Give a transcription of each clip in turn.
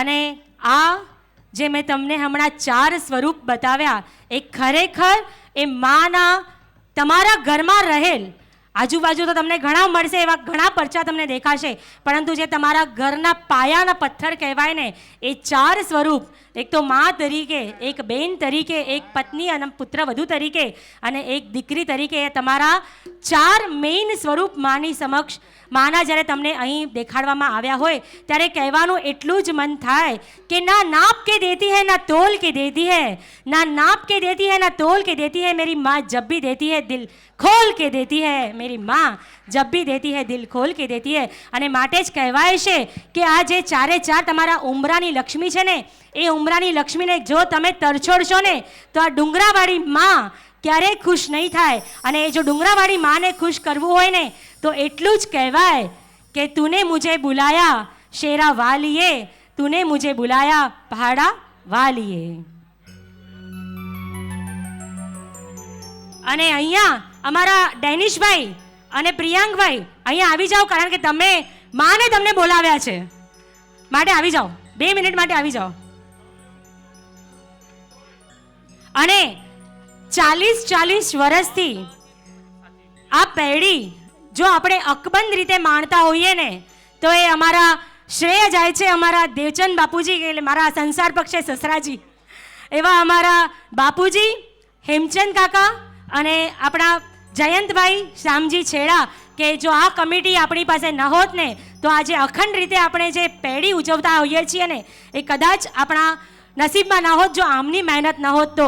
અને આ જે મેં તમને હમણાં 4 સ્વરૂપ બતાવ્યા એ ખરેખર એ માના તમારા ઘરમાં રહેલ, આજુબાજુ તો તમને ઘણા મળશે, એવા ઘણા પરચા તમને દેખાશે, પરંતુ જે તમારા ઘરના પાયાના પથ્થર કહેવાય ને એ 4 સ્વરૂપ, એક તો મા તરીકે, એક બેન તરીકે, એક પત્ની અને પુત્રવધુ તરીકે અને એક દીકરી તરીકે, એ તમારા 4 મેઇન સ્વરૂપ માની સમક્ષ, માના જ્યારે તમને અહીં દેખાડવામાં આવ્યા હોય ત્યારે કહેવાનું એટલું જ મન થાય કે ના નાપ કે દેતી હૈ ના તોલ કે દેતી હૈ, ના નાપ કે દેતી હૈ ના તોલ કે દેતી હૈ, मेरी माँ जब भी देती है दिल खोल के देती है, मेरी माँ जब भी देती है दिल खोल के देती है. અને માટે જ કહેવાય છે કે આ જે 4 તમારા ઉંબરાની લક્ષ્મી છે ને, એ ઉંબરાની લક્ષ્મીને જો તમે તરછોડશો ને તો આ ડુંગરાવાળી માં ક્યારેય ખુશ નહીં થાય. અને એ જો ડુંગરાવાળી માને ખુશ કરવું હોય ને તો એટલું જ કહેવાય કે તુને મુझे बुलाया शेरा वालिए, તુને મુझे बुलाया પહાડા વાલીએ. અને અહીંયા અમારા ડેનિશભાઈ અને પ્રિયાંકભાઈ અહીંયા આવી જાઓ, કારણ કે તમે માને તમને બોલાવ્યા છે માટે આવી જાઓ, 2 મિનિટ માટે આવી જાઓ. અને 40 વર્ષથી આ પેઢી જો આપણે અકબંધ રીતે માણતા હોઈએ ને તો એ અમારા શ્રેય જાય છે અમારા દેવચંદ બાપુજી, એટલે મારા સંસાર પક્ષે સસરાજી એવા અમારા બાપુજી, હેમચંદ કાકા અને આપણા જયંતભાઈ શ્યામજી છેડા, કે જો આ કમિટી આપણી પાસે ન હોત ને તો આજે અખંડ રીતે આપણે જે પેઢી ઉજવતા હોઈએ છીએ ને એ કદાચ આપણા નસીબમાં ન હોત, જો આમની મહેનત ન હોત તો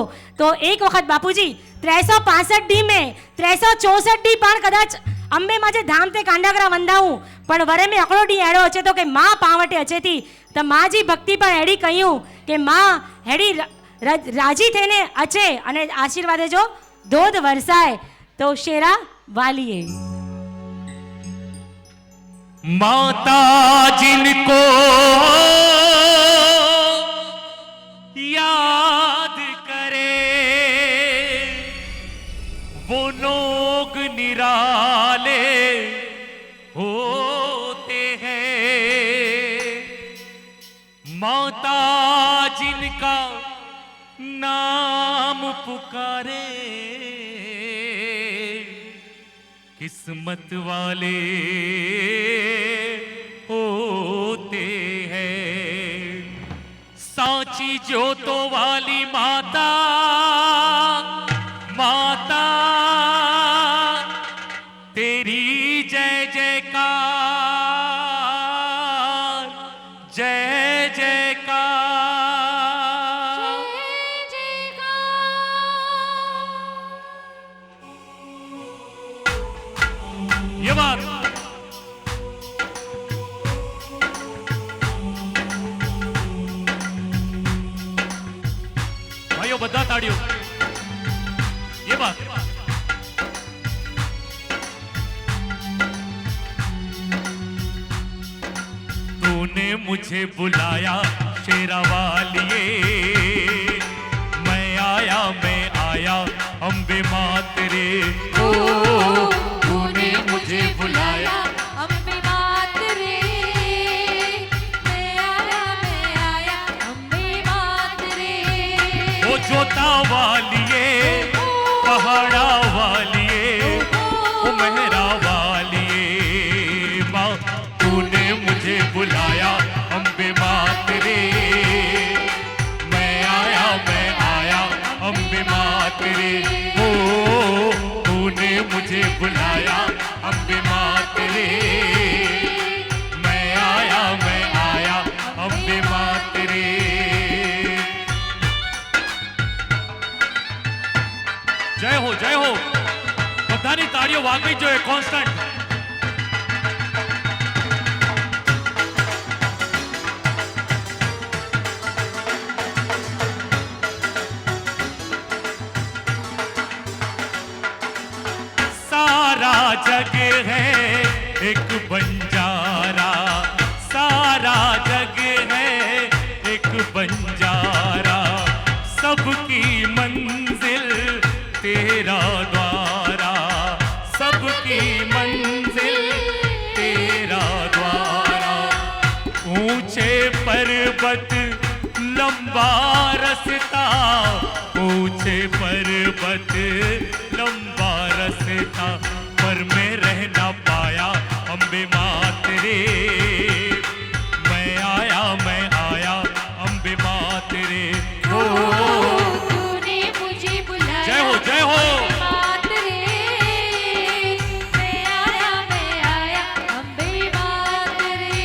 એક વખત બાપુજી 365 દી મેં 364 દી પણ કદાચ અંબે માજે ધામ તે કાંડાગરા વંદાવું પણ વરે મેં અકડો ડી એડો અચે તો કે માં પાવટે અચેતી તો માજી ભક્તિ પણ એડી કહ્યું કે માં હેડી રાજી થઈને અચે અને આશીર્વાદે જો ધોધ વરસાય તો શેરા વાલીએ. माता जिनको याद करे वो लोग निराले होते हैं. माता जिनका नाम पुकारे किस्मत वाले होते हैं. सांची ज्योतो वाली माता, माता तेरी जय जयकार, जय जयकार. ये बात भाइयों બધા તાળીઓ. ये बात तूने मुझे बुलाया शेरा वालिए, मैं आया अम्बे माँ तेरे. ओ तूने मुझे बुलाया अम्बे मात रे, मैं आया अम्बे मात रे. वो जोता वालिए, पहाड़ा वालिए, वो मेहरा वालिए. माँ तूने मुझे बुलाया अम्बे माँ तेरे, मैं आया अम्बे माँ तेरे. ओ तूने मुझे बुलाया अम्बे माँ तेरे, मैं आया अम्बे माँ तेरे. जय हो બધાની તાળીઓ વાગવી જોઈએ કોન્સ્ટન્ટ. सारा जग है एक बंजारा, सारा जग है एक बंजारा, सबकी मंजिल तेरा द्वारा, सबकी मंजिल तेरा द्वारा. ऊंचे पर्वत लंबा रास्ता, ऊंचे पर्वत लंबा रास्ता, पर मैं रह ना पाया अम्बे माँ तेरे। मैं आया अम्बे माँ तेरे। हो तूने मुझे बुलाया जय हो, जय हो। अम्बे मात रे। मैं आया अम्बे मात रे।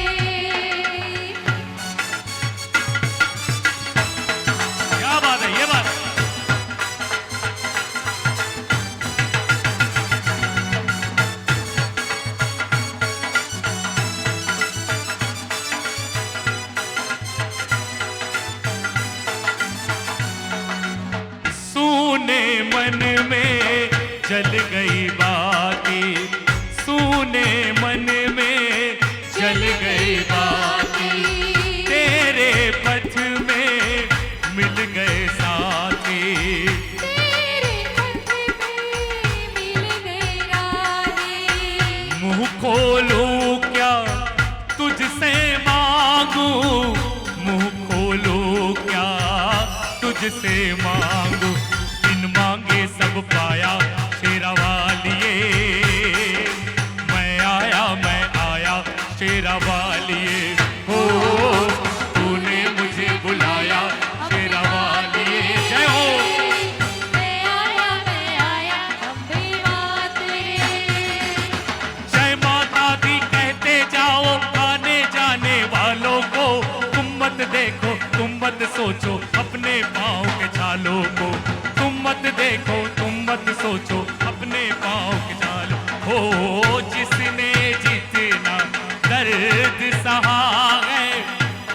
क्या बात है, ये बात सूने मन में जल गई बातें, सूने मन में जल गई बातें, तेरे पथ में मिल गए साथी। तेरे पथ में मिल गई राहें। मुंह खोलूं क्या तुझसे मांगू, मुंह खोलूं क्या तुझसे मांगू, बिन मांगे सब पाया शेरा वालिए। मैं आया शेरा वालिए। हो तूने मुझे बुलाया शेरा वालिए। जय हो। मैं आया अम्बे मात रे। जय माता दी कहते जाओ आने जाने वालों को, तुम मत देखो तुम मत सोचो अपने पाँव के छालों को, तुम मत देखो तुम मत सोचो अपने पाँव के छालों। हो जिसने जितना दर्द सहा है,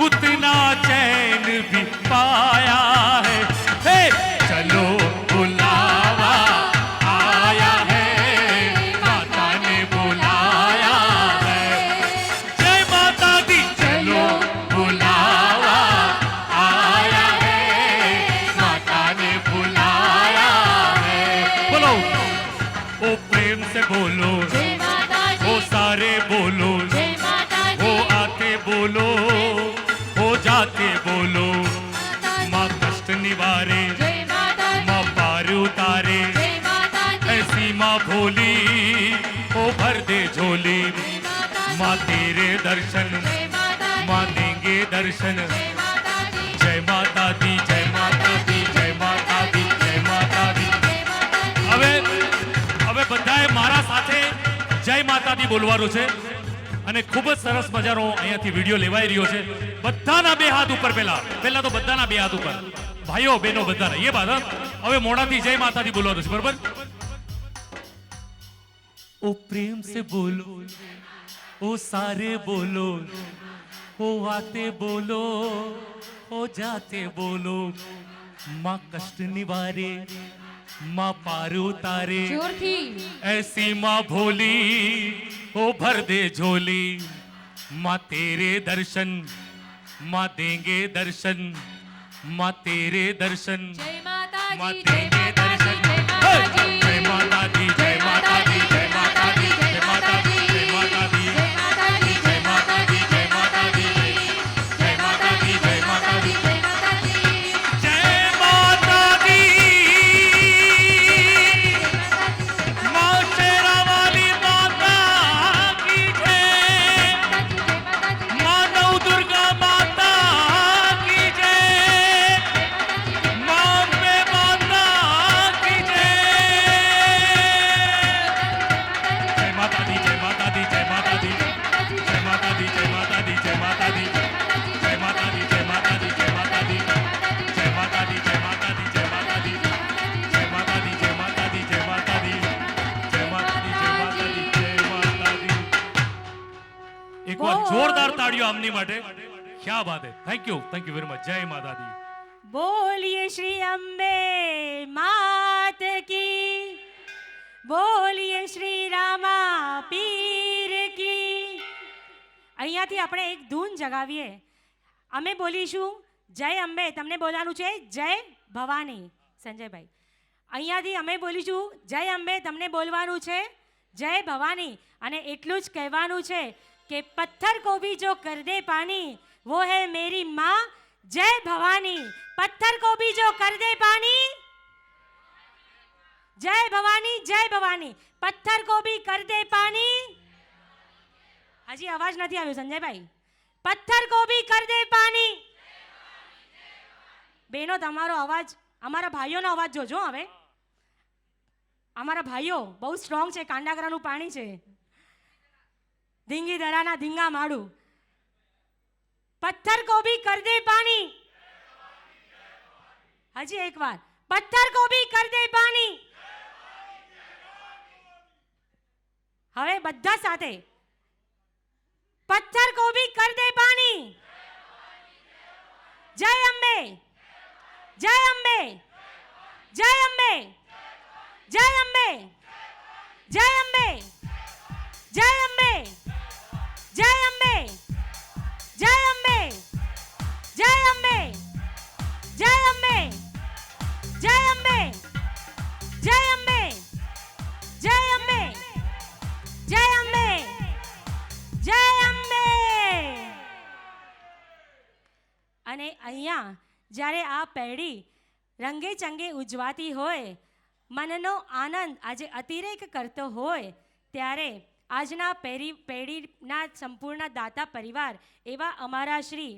उतना चैन भी पाया है। हे चलो बुलावा आया है, माता ने बुलाया है। जय माता दी चलो बुलावा आया है, माता ने बुलाया है। बोलो ओ प्रेम से बोलो, जय माता ओ दी। सारे बोलो, जय माता हो दी। आते बोलो, हो जाते बोलो। माता दी। माँ कष्ट निवारे, जय माता दी। माँ पार उतारे, जय माता दी। ऐसी माँ भोली ओ भर दे झोली। जय माता दी। माँ तेरे दर्शन जय माता दी। माँ देंगे दर्शन। जय माता दी। जय माता दी, जय माता दी, जय माता दी, जय माता दी। जय माता दी। હવે બધાએ મારા સાથે જય માતાજી બોલવાનું છે અને ખૂબ જ સરસ મજાનો અહીંયાથી વિડીયો લેવાઈ રહ્યો છે। બધાના બે હાથ ઉપર પહેલા તો બધાના બે હાથ ઉપર, ભાઈઓ બહેનો બધાના એ બાદ હવે મોઢાથી જય માતાજી બોલવાનું છે, બરોબર? ओ प्रेम से बोलो, ओ सारे बोलो, ओ आते बोलो, ओ जाते बोलो। माँ कष्ट निवारे, माँ पार उतारे, जोरथी। ऐसी माँ भोली ओ भर दे झोली। माँ तेरे दर्शन, माँ देंगे दर्शन, माँ तेरे दर्शन, जय माता माँ दी। जय देंगे माता दर्शन। दी। जय माता दी, जय माता दी, जय माता दी, जय माता दी, जय माता दी, जय माता दी। जय माता दी, जय माता दी, जय माता दी, जय माता दी, जय माता दी। जय माता दी। माँ शेरा वाली माता की जय, माँ नौ दुर्गा माता की जय, माँ अम्बे माता की जय। जय माता दी, जय माता दी, जय माता दी, जय माता दी, जय माता दी, जय माता दी, जय माता दी, जय माता दी, जय माता दी, जय माता दी, जय माता दी, जय माता दी, जय माता दी, जय माता दी, जय माता दी, जय माता दी, जय माता दी, जय माता दी। एक बार जोरदार ताड़ियों आमनी માટે। क्या बात है, थैंक यू वेरी मच। जय माता दी। बोलिए श्री अम्बे मात की, બોલીએ શ્રી રામા પીર की। અહીંયાથી આપણે એક ધૂન જગાવીએ। અમે બોલીશું જય અંબે, તમને બોલવાનું છે જય ભવાની। સંજયભાઈ, અહીંયાથી અમે બોલીશું જય અંબે, તમને બોલવાનું છે જય ભવાની। અને એટલું જ કહેવાનું છે कि पत्थर को भी जो कर दे पानी वो है मेरी माँ जय भवानी। पत्थर को भी जो कर दे पानी जय भवानी जय भवानी। पत्थर को भी कर दे पानी। हजी अवाज नहीं आव्यो संजय भाई। पत्थर को भी कर दे पानी। बेनो तमारो अवाज अमारा भाईओनो अवाज जोजो हवे। अमारा भाईओ बहुत स्ट्रोंग छे। कांडागरानुं पाणी छे। धींगी दराना धींगा माड़ू। पत्थर को भी कर दे पानी। हजी एक बार पत्थर को भी कर दे पानी। हवे बधा साथे पत्थर को भी कर दे पानी। जय अंबे जय अंबे जय अंबे जय अंबे जय अंबे जय अंबे जय अंबे जय अंबे जय अंबे जय अंबे जय अंबे जय अंबे जय अंबे जय अंबे जय अंबे। અને અહીંયા જ્યારે આ પેઢી રંગે ચંગે ઉજવાતી હોય, મનનો આનંદ આજે અતિરેક કરતો હોય, ત્યારે આજના પેઢીના સંપૂર્ણ દાતા પરિવાર એવા અમારા શ્રી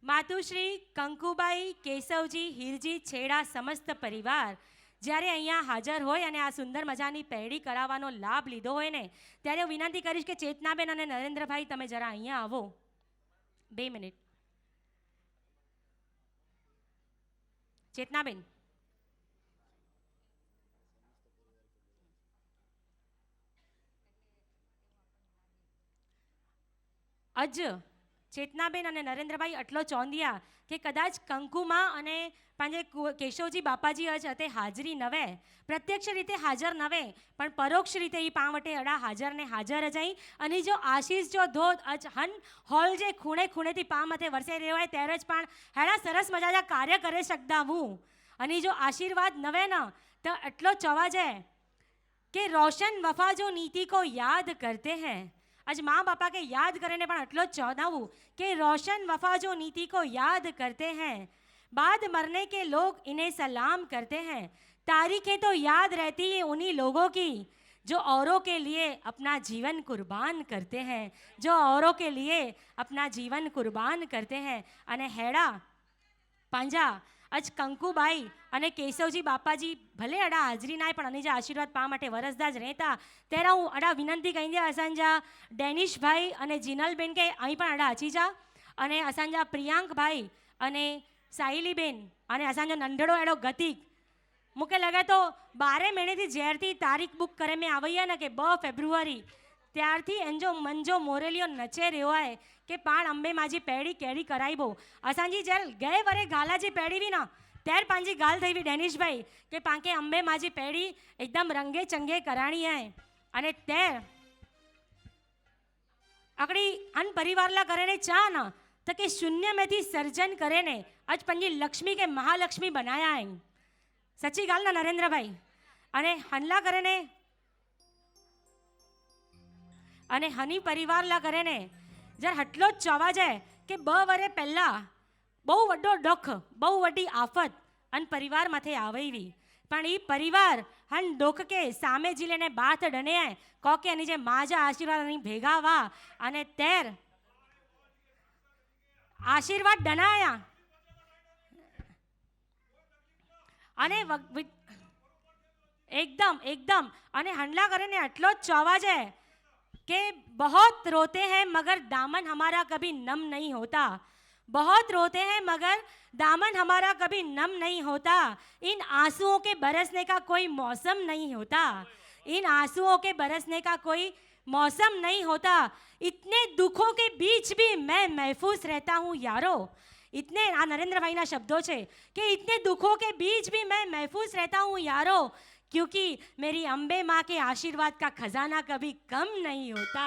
માતુશ્રી કંકુબાઈ કેશવજી હીરજી છેડા સમસ્ત પરિવાર જ્યારે અહીંયા હાજર હોય અને આ સુંદર મજાની પેઢી કરાવવાનો લાભ લીધો હોય ને, ત્યારે હું વિનંતી કરીશ કે ચેતનાબેન અને નરેન્દ્રભાઈ તમે જરા અહીંયા આવો 2 મિનિટ. ચેતનાબેન અજ ચેતનાબેન અને નરેન્દ્રભાઈ આટલો ચોંધ્યા કે કદાચ કંકુમાં અને પાંજે કેશવજી બાપાજી અજ હતે હાજરી નવે, પ્રત્યક્ષ રીતે હાજર નવે પણ પરોક્ષ રીતે એ પાવટે અડા હાજર ને હાજર જઈ અને જો આશીષ જો ધોધ અજ હન હોલ જે ખૂણે ખૂણેથી પામ હતે વરસાઈ રહ્યો હોય ત્યારે જ પણ હેડા સરસ મજાના કાર્ય કરી શકતા હું અને જો આશીર્વાદ નવે ન તો એટલો ચવાજે કે રોશન વફા જો નીતિ को याद करते हैं. आज माँ बापा के याद करने पर अटलो चौदावू कि रोशन वफा जो नीति को याद करते हैं, बाद मरने के लोग इन्हें सलाम करते हैं. तारीखें तो याद रहती है उन्हीं लोगों की जो औरों के लिए अपना जीवन कुर्बान करते हैं, जो औरों के लिए अपना जीवन कुर्बान करते हैं. अने हेड़ा પાંજા અજ કંકુબાઈ અને કેશવજી બાપાજી ભલે અડા હાજરી નાય પણ અનેજા આશીર્વાદ પા માટે વરસદા જ રહેતા ત્યારે હું અડા વિનંતી કહીને અસાંજા ડેનિશભાઈ અને જીનલબેન કે અહીં પણ અડા અચી જા અને અસાંજા પ્રિયાંકભાઈ અને સાહિલીબેન અને અસાંજો નંઢળો એડો ગતિક મૂકે લગે તો 12 મહિનેથી જ્યારથી તારીખ બુક કરે મેં આવઈએ ને કે 2 ફેબ્રુઆરી ત્યારથી એન્જો મંજો મોરેલિયો નચે રહ્યો હોય કે પાણ અંબે માજી પેઢી કેડી કરાઈબો. અસાંજી જ્યારે ગયે વરે ગાલાજી પેઢી વી ના ત્યારે પાંજી ગાલ થઈ વી ડેનિશભાઈ કે પાંકે અંબે માજી પેઢી એકદમ રંગે ચંગે કરાણી હે અને તે અકડી અન પરિવારલા કરે ને ચા ના તો કે શૂન્ય મેથી સર્જન કરે ને આજ पंजी लक्ष्मी के महालक्ष्मी बनाया है. सच्ची गाल ना नरेंद्र भाई अने हनला करे ने અને હની પરિવારલા કરે ને જ્યારે હટલો જ ચવા જાય કે 2 વરે પહેલા બહુ વડો ડખ બહુ વડી આફત અને પરિવાર માથે આવેવી પણ એ પરિવાર હન ડોખ કે સામે જીલેને બાથ ડને કહો કે એની જે માજા આશીર્વાદ ભેગા વા અને તેર આશીર્વાદ ડનાયા અને एकदम एकदम અને હંડલા કરે ને આટલો જ ચવા જાય कि बहुत रोते हैं मगर दामन हमारा कभी नम नहीं होता. बहुत रोते हैं मगर दामन हमारा कभी नम नहीं होता. इन आंसुओं के बरसने का कोई मौसम नहीं होता. इन आंसुओं के बरसने का कोई मौसम नहीं होता. इतने दुखों के बीच भी मैं महफूज रहता हूँ यारो. इतने नरेंद्र भाई ना शब्दों छे कि इतने दुखों के बीच भी मैं महफूज रहता हूँ यारो, क्योंकि मेरी अंबे माँ के आशीर्वाद का खजाना कभी कम नहीं होता.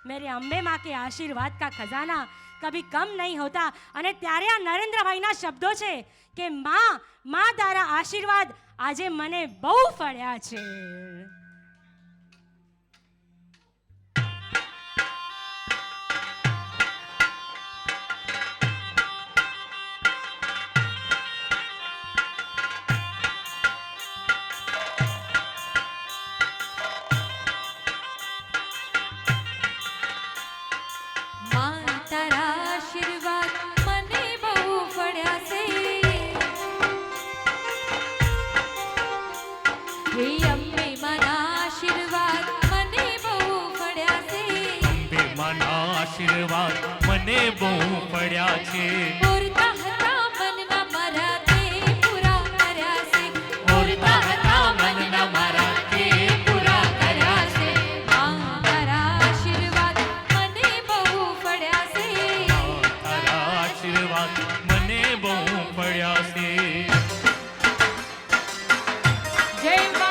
मेरे अंबे माँ के आशीर्वाद का खजाना कभी कम नहीं होता. અને ત્યારે આ નરેન્દ્રભાઈના શબ્દો છે કે માં તારા આશીર્વાદ આજે મને બહુ ફળ્યા છે. આશીર્વાદ મને બહુ પડ્યા છે. બોલતા હતા મનના મારા તે પૂરા કર્યા છે. બોલતા હતા મનના મારા તે પૂરા કર્યા છે. માં તારા આશીર્વાદ મને બહુ પડ્યા છે. તારા આશીર્વાદ મને બહુ પડ્યા છે. જય માં.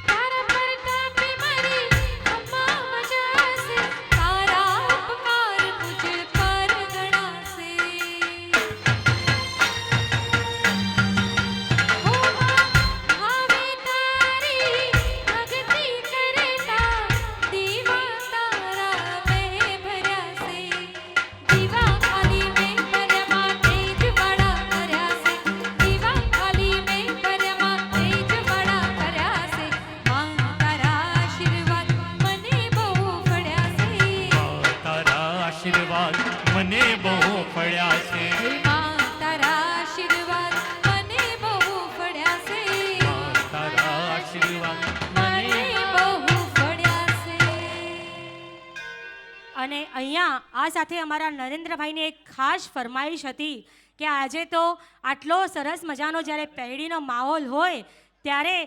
તારા પ્રતાપે મારી અમ્મા મજાશે. તારા ઉપકાર મુझ પર ગણાશે. હો માં હવે તારી ભક્તિ કરતા દીવા તારા મેં ભર્યા છે. દીવા ખાલી મેં ભર્યા તેજ વાળા કર્યા છે. દીવા ખાલી મેં ભર્યા તેજ વાળા કર્યા છે. માં તારા આશીર્વાદ મને બહુ પડ્યા છે. તારા આશીર્વાદ મને બહુ પડ્યા છે. હે માં તારા આશીર્વાદ મને બહુ પડ્યા છે. તારા આશીર્વાદ મને બહુ પડ્યા છે. અને અહીંયા આ સાથે અમારા નરેન્દ્રભાઈની એક ખાસ ફરમાઈશ હતી કે આજે તો આટલો સરસ મજાનો જ્યારે પહેડીનો માહોલ હોય ત્યારે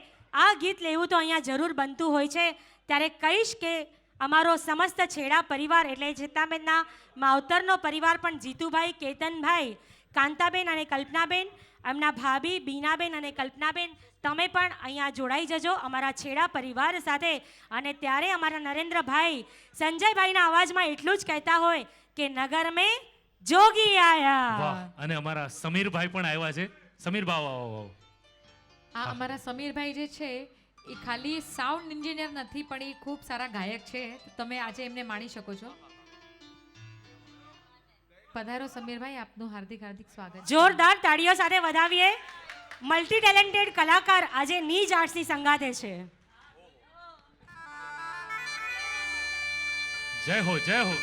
આ ગીત લેવું તો અહીંયા જરૂર બનતું હોય છે. ત્યારે કહીશ કે અમારો સમસ્ત છેડા પરિવાર એટલે જીતાબેનના માવતરનો પરિવાર પણ જીતુભાઈ, કેતનભાઈ, કાંતાબેન અને કલ્પનાબેન, એમના ભાભી બીનાબેન અને કલ્પનાબેન, તમે પણ અહીંયા જોડાઈ જજો અમારા છેડા પરિવાર સાથે. અને ત્યારે અમારા નરેન્દ્રભાઈ સંજયભાઈના અવાજમાં એટલું જ કહેતા હોય કે નગર મેં જોગી આયા. વાહ. અને અમારા સમીરભાઈ પણ આવ્યા છે. સમીરભાઈ આવો, આવો, આવો. આ અમારા સમીરભાઈ જે છે એ ખાલી સાઉન્ડ એન્જિનિયર નથી પણ એ ખૂબ સારા ગાયક છે. તમે આજે એમને માણી શકો છો. પધારો સમીરભાઈ, આપનું હાર્દિક હાર્દિક સ્વાગત છે. જોરદાર તાળીઓ સાથે વધાવીએ. મલ્ટી ટેલેન્ટેડ કલાકાર આજે નીજ આર્ટ્સની સંગાથે છે. જય હો, જય હો.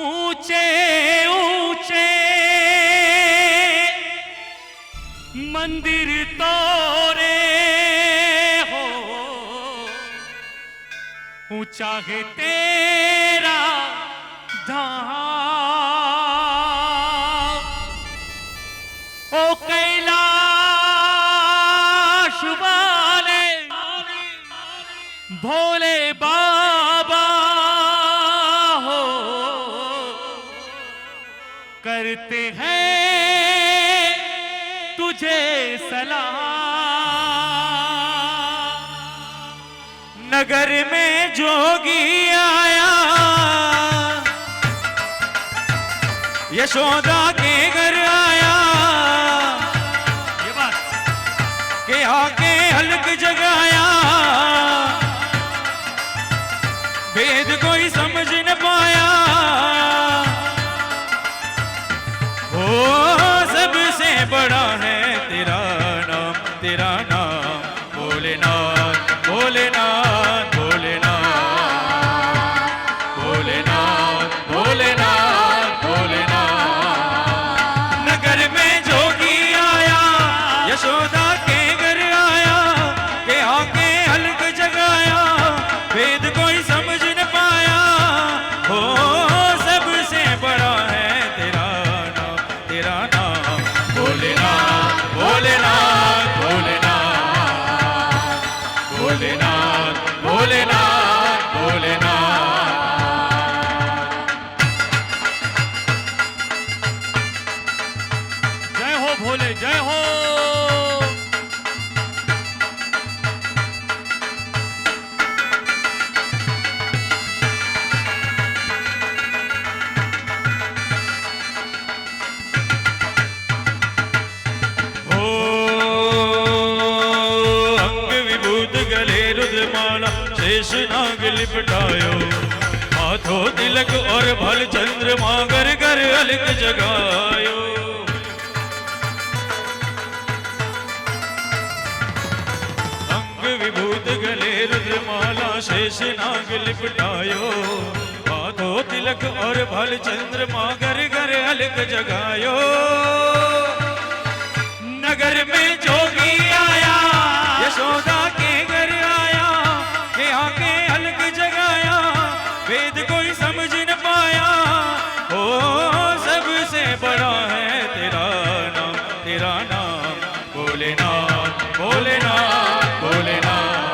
ऊंचे ऊंचे मंदिर तोरे हो, ऊंचा है तेरा धाम. ओ कैलाश वाले भोले बाबा हो, करते हैं तुझे सलाम. नगर में जोगी आया, यशोदा के घर आया, ये बात के आके हल्क जगाया, भेद कोई समझ न पाया. ओ सबसे बड़ा है तेरा नाम भोलेनाथ, भोलेनाथ, भोलेनाथ, भोलेनाथ, भोलेनाथ, भोलेनाथ. नगर में जोगी आया, यशोदा के घर आया, शेष नाग लिपटायो, हाथों तिलक और भल चंद्रमा घर घर अलग जगायो। अंग विभूत गले रुद्रमाला शेष नाग लिपटायो, हाथों तिलक और भल चंद्रमा घर घर अलग जगायो। नगर में जोगी आया, यशोदा के घर आया, के आके अलग जगाया, वेद कोई समझ न पाया। ओ सबसे बड़ा है तेरा नाम, तेरा नाम भोलेनाथ, भोलेनाथ, भोलेनाथ,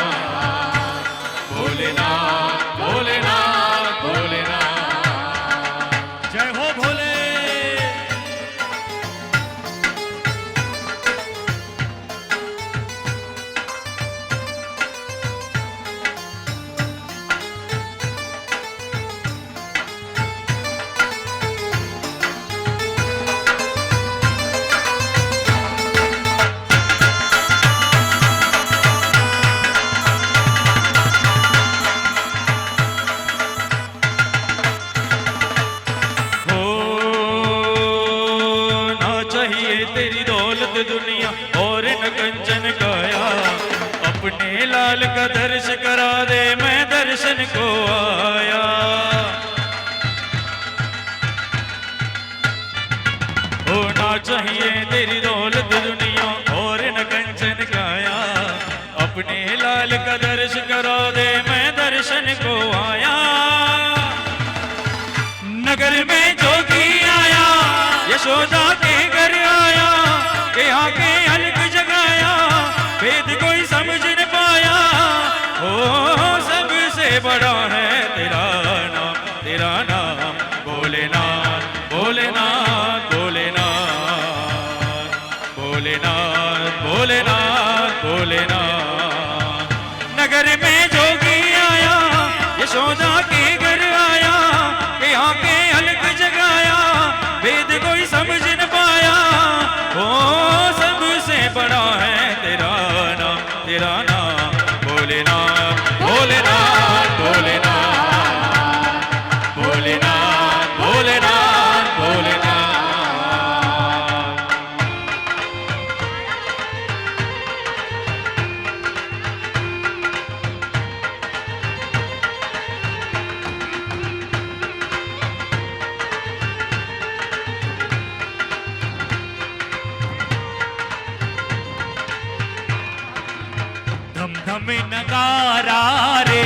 भोलेनाथ, भोलेनाथ, भोलेनाथ। जय हो भोले। तेरी दौलत दुनिया और न कंचन काया, अपने लाल का दर्श करा दे, मैं दर्शन को आया। होना चाहिए तेरी दौलत दुनिया और न कंचन काया, अपने लाल का दर्श करा दे, मैं दर्शन को आया। नगर में जोगी आया, यशोदा के घर आया, के आके अलग जगाया, वेद कोई समझ न पाया। ओ सबसे बड़ा है तेरा नाम, तेरा नाम भोलेनाथ, भोलेनाथ, भोलेनाथ, भोलेनाथ, भोलेनाथ, भोलेनाथ। नगर में जोगी आया, यशोदा के घर आया, के आके अलग जगाया, वेद कोई समझ न पाया। ओ सबसे बड़ा है तेरा नाम, तेरा नाम भोलेनाथ, भोलेनाथ, भोलेनाथ, भोलेनाथ, भोलेनाथ, भोलेनाथ। धम धम नगारा रे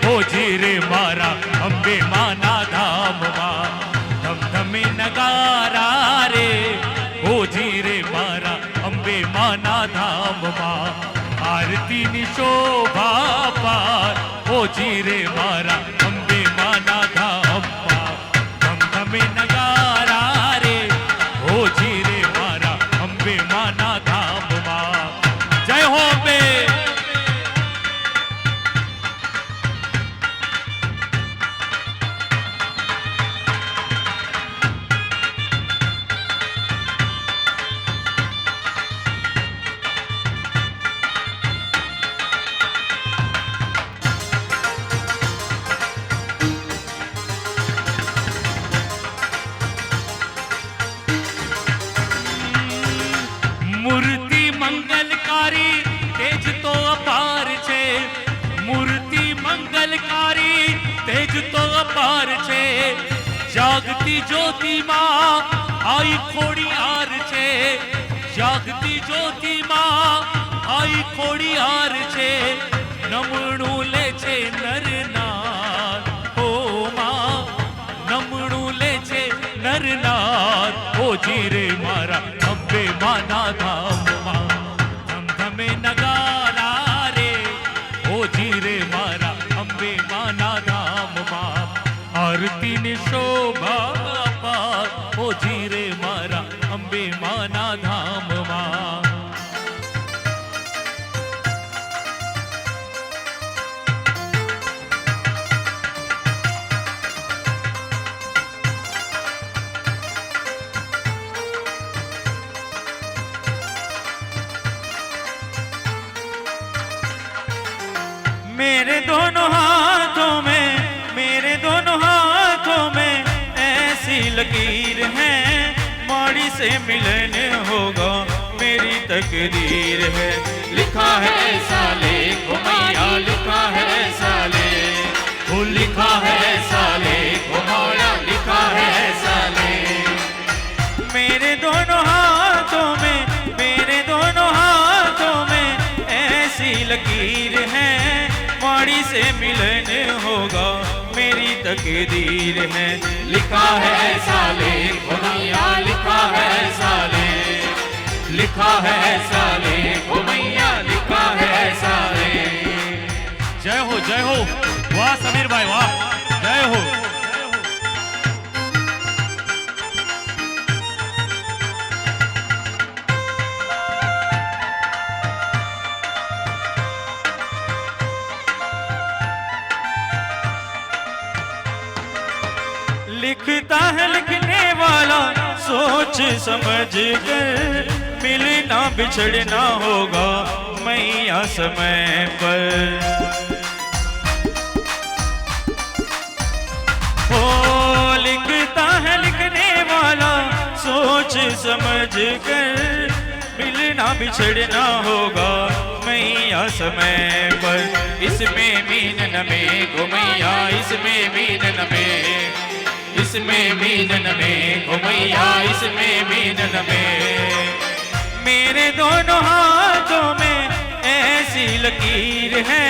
हो जी रे मारा अंबे माना धाम मां। धम धम नगारा रे हो जी रे मारा अंबे माना धाम मां। आरती नि शोभा पार हो जी रे मारा अंबे माना धाम मां। धम धम नगारा रे हो जी रे मारा अंबे माना धाम मां। जय हो अंबे। મૂર્તિ મંગલકારી તેજ તો અપાર છે, મૂર્તિ મંગલકારી તેજ તો અપાર છે। જાગતી જ્યોતિમાં આઈ ખોડિયાર છે, જાગતી જ્યોતિમાં આઈ ખોડિયાર છે। નમણું લે છે નરનાથ ઓ માં, નમણું લે છે નરનાથ ઓ જી રે મારા અંબે માના ધામ માં। ધમધમે નગારા રે ઓ જી રે મારા અંબે માના ધામ માં। આરતી ની શોભા પાર ઓ જી રે મારા અંબે માના ધામ માં। मेरे दोनों हाथों में ऐसी लकीर है, माड़ी से मिलन होगा मेरी तकदीर है। लिखा है ऐसा लेख ओ मैया, लिखा है ऐसा लेख, ओ लिखा है ऐसा लेख ओ मौला, लिखा है ऐसा लेख। मेरे दोनों हाथों में ऐसी लकीर है, माड़ी से मिलन होगा मेरी तकदीर है। लिखा है ऐसा लेख ओ मैया, लिखा है ऐसा लेख, लिखा है ऐसा लेख ओ मैया, लिखा है ऐसा लेख। जय हो, वाह समीर भाई वाह, जय हो। लिखता है लिखने वाला सोच समझ कर, मिलना बिछड़ना होगा मैया समय पर। हो लिखता है लिखने वाला सोच समझ कर, मिलना बिछड़ना होगा मैया समय पर। इसमें मीनन में गो मैया, इसमें मीनन में, इसमें मीनन में ओ मैया, इसमें मीनन में। मेरे दोनों हाथों में ऐसी लकीर है,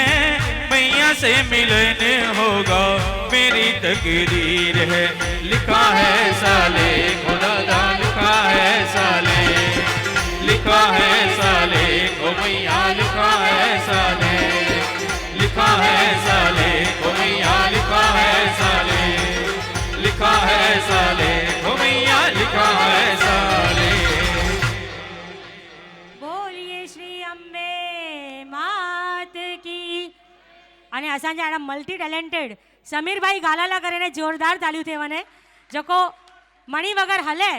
मैया से मिलन होगा मेरी तकदीर है। लिखा है ऐसा लेख ओ दादा, लिखा है ऐसा लेख, लिखा है ऐसा लेख ओ मैया, लिखा है ऐसा लेख, लिखा है ऐसा लेख ओ मैया, लिखा है ऐसा लेख, लिखा है ऐसा लेख ओ मैया, लिखा है ऐसा लेख। बोलिए श्री अंबे मात की। અને અસાંજા આડા મલ્ટી ટેલેન્ટેડ સમીરભાઈ ગાલાલા કરીને જોરદાર તાલ્યું थे મને જોકો મણી વગર હલે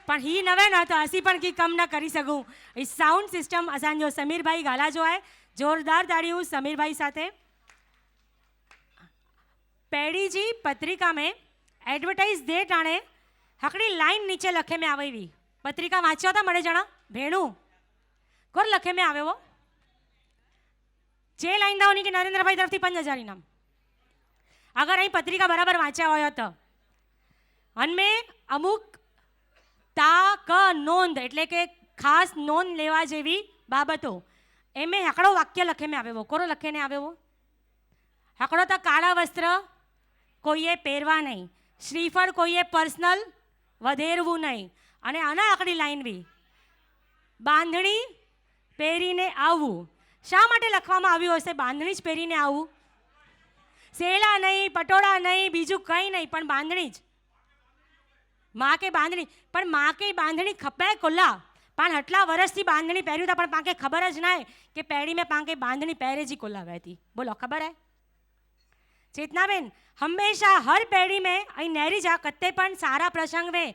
પણ ही નવે ન તો અસી પણ की कम न કરી सकूं। इस साउंड सिस्टम असांजो समीरभाई गाला जो है जोरदार ताड़ियों समीरभाई साथे। पेड़ी जी पत्रिका में एडवर्टाइज दे टाणे हकड़ी लाइन नीचे लखे में आवे वी पत्रिका वांच्यो था मने जणा भेणु कोर लखे में आवे वो जे लाइन दावनी के नरेंद्र भाई तरफ 5000 इनाम अगर अहीं पत्रिका बराबर वांच्या होय तो अनमें अमुक ता क नोंध एटले के खास नोंध लेवा जेवी बाबतो एमे हकड़ो वाक्य लखे में आवे वो कोरो लखे ने आवे वो हकड़ो तो काळा वस्त्र कोईए પહેરવા નહીં, શ્રીફળ કોઈએ પર્સનલ વધેરવું નહીં અને આના આકડી લાઈન બી બાંધણી પહેરીને આવવું। શા માટે લખવામાં આવ્યું હશે બાંધણી જ પહેરીને આવવું? સેલા નહીં, પટોળા નહીં, બીજું કંઈ નહીં, પણ બાંધણી જ। માં કે બાંધણી, પણ માં કે બાંધણી ખપે કોલા પણ આટલા વર્ષથી બાંધણી પહેર્યું હતા પણ પાકે ખબર જ ના કે પેઢી મેં પાકે બાંધણી પહેરે જ કોલા गई थी। बोलो खबर है चेतनाबेन? हमेशा हर पेढ़ी में अँ नेरी जा कत्ते पण सारा प्रसंग वे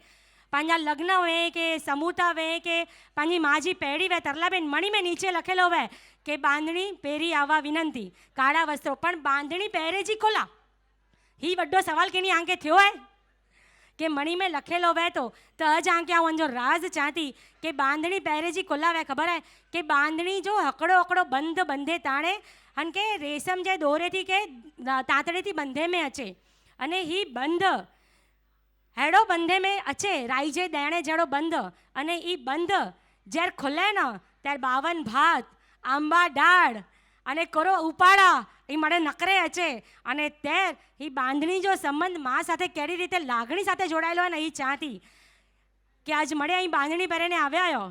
पांजा लग्न वे के समूता वे के पांजी माजी पेढ़ी वे तरलाबेन मणी में नीचे लखेलो वे के बांधणी पेरी आवा विनंती काळा वस्त्रो पण बांधणी पहरे जी कोला। ही वड्डो सवाल केनी आंके थयो है के मणी में लखेलो वे तो अज आंके आ वंजो राज चाहती के बांधणी पहरे जी कोला वे खबर है के बांधणी जो हकड़ो हकड़ो बंध बंधे ताणे अन के रेशम जे दोरे थी के तातड़े थी बंधे में अचे अने ही बंध हेड़ो बंधे में अचे राई जे देणे जेड़ो बंध अने ई बंध ज्यार खुले न त्यार 52 भात आंबा डाळ अने कोरो उपाड़ा ई मळे नकरे अचे अने त्यार ही बांधणी जो संबंध मां साथे केड़ी रीते लागणी साथे जोड़ायेलो है ने ई चाहती के आज मळे अहीं बांधणी पहेरीने आव्या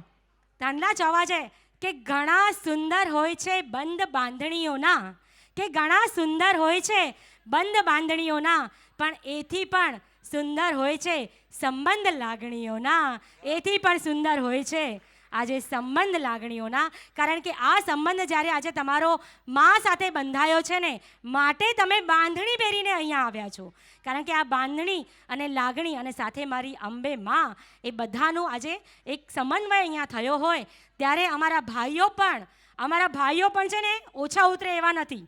तनला जवा छे के घणा सुंदर होय छे बंध बांधणीओना के घणा सुंदर होय छे बंध बांधणीओना पण एथी पण सुंदर होय छे संबंध लागणीओना एथी पण सुंदर होय छे આજે સંબંધ લાગણીઓના કારણ કે આ સંબંધ જ્યારે આજે તમારો મા સાથે બંધાયો છે ને માટે તમે બાંધણી પહેરીને અહીંયા આવ્યા છો કારણ કે આ બાંધણી અને લાગણી અને સાથે મારી અંબે માં એ બધાનું આજે એક સમન્વય અહીંયા થયો હોય ત્યારે અમારા ભાઈઓ પણ છે ને ઓછા ઉતરે એવા નથી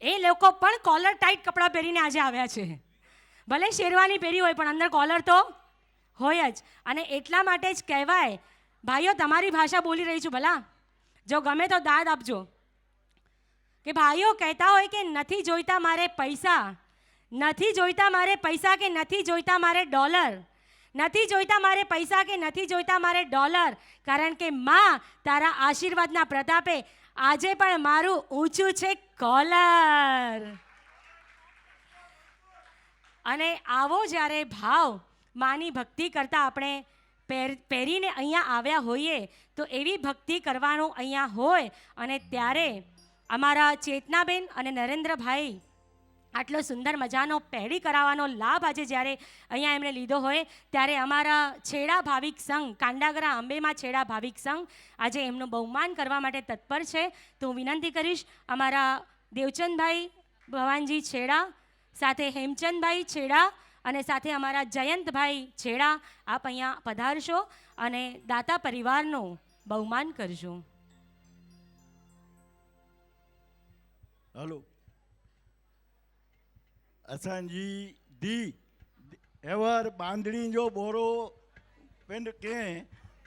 એ લોકો પણ કોલર ટાઈટ કપડાં પહેરીને આજે આવ્યા છે. ભલે શેરવાની પહેરી હોય પણ અંદર કોલર તો હોય જ. અને એટલા માટે જ કહેવાય, ભાઈઓ તમારી ભાષા બોલી રહી છું ભલા, જો ગમે તો દાદ આપજો, કે ભાઈઓ કહેતા હોય કે નથી જોઈતા મારે પૈસા, નથી જોઈતા મારે પૈસા, કે નથી જોઈતા મારે ડોલર, નથી જોઈતા મારે પૈસા, કે નથી જોઈતા મારે ડોલર, કારણ કે માં તારા આશીર્વાદના પ્રતાપે આજે પણ મારું ઊંચું છે કોલર. અને આવો જ્યારે ભાવ માની ભક્તિ કરતા આપણે પહેરીને અહીંયા આવ્યા હોઈએ તો એવી ભક્તિ કરવાનું અહીંયા હોય. અને ત્યારે અમારા ચેતનાબેન અને નરેન્દ્રભાઈ આટલો સુંદર મજાનો પેઢી કરાવવાનો લાભ આજે જ્યારે અહીંયા એમણે લીધો હોય, ત્યારે અમારા છેડા ભાવિક સંઘ, કાંડાગરા અંબેમાં છેડા ભાવિક સંઘ આજે એમનું બહુમાન કરવા માટે તત્પર છે. તો હું વિનંતી કરીશ અમારા દેવચંદભાઈ ભવાનજી છેડા, સાથે હેમચંદભાઈ છેડા અને સાથે અમારા જયંતભાઈ છેડા, આપ અહીંયા પધારશો અને દાતા પરિવારનું બહુમાન કરજો. હલો, અસાંજી ધી એવર બાંધણી જો બોરો પેંડ કે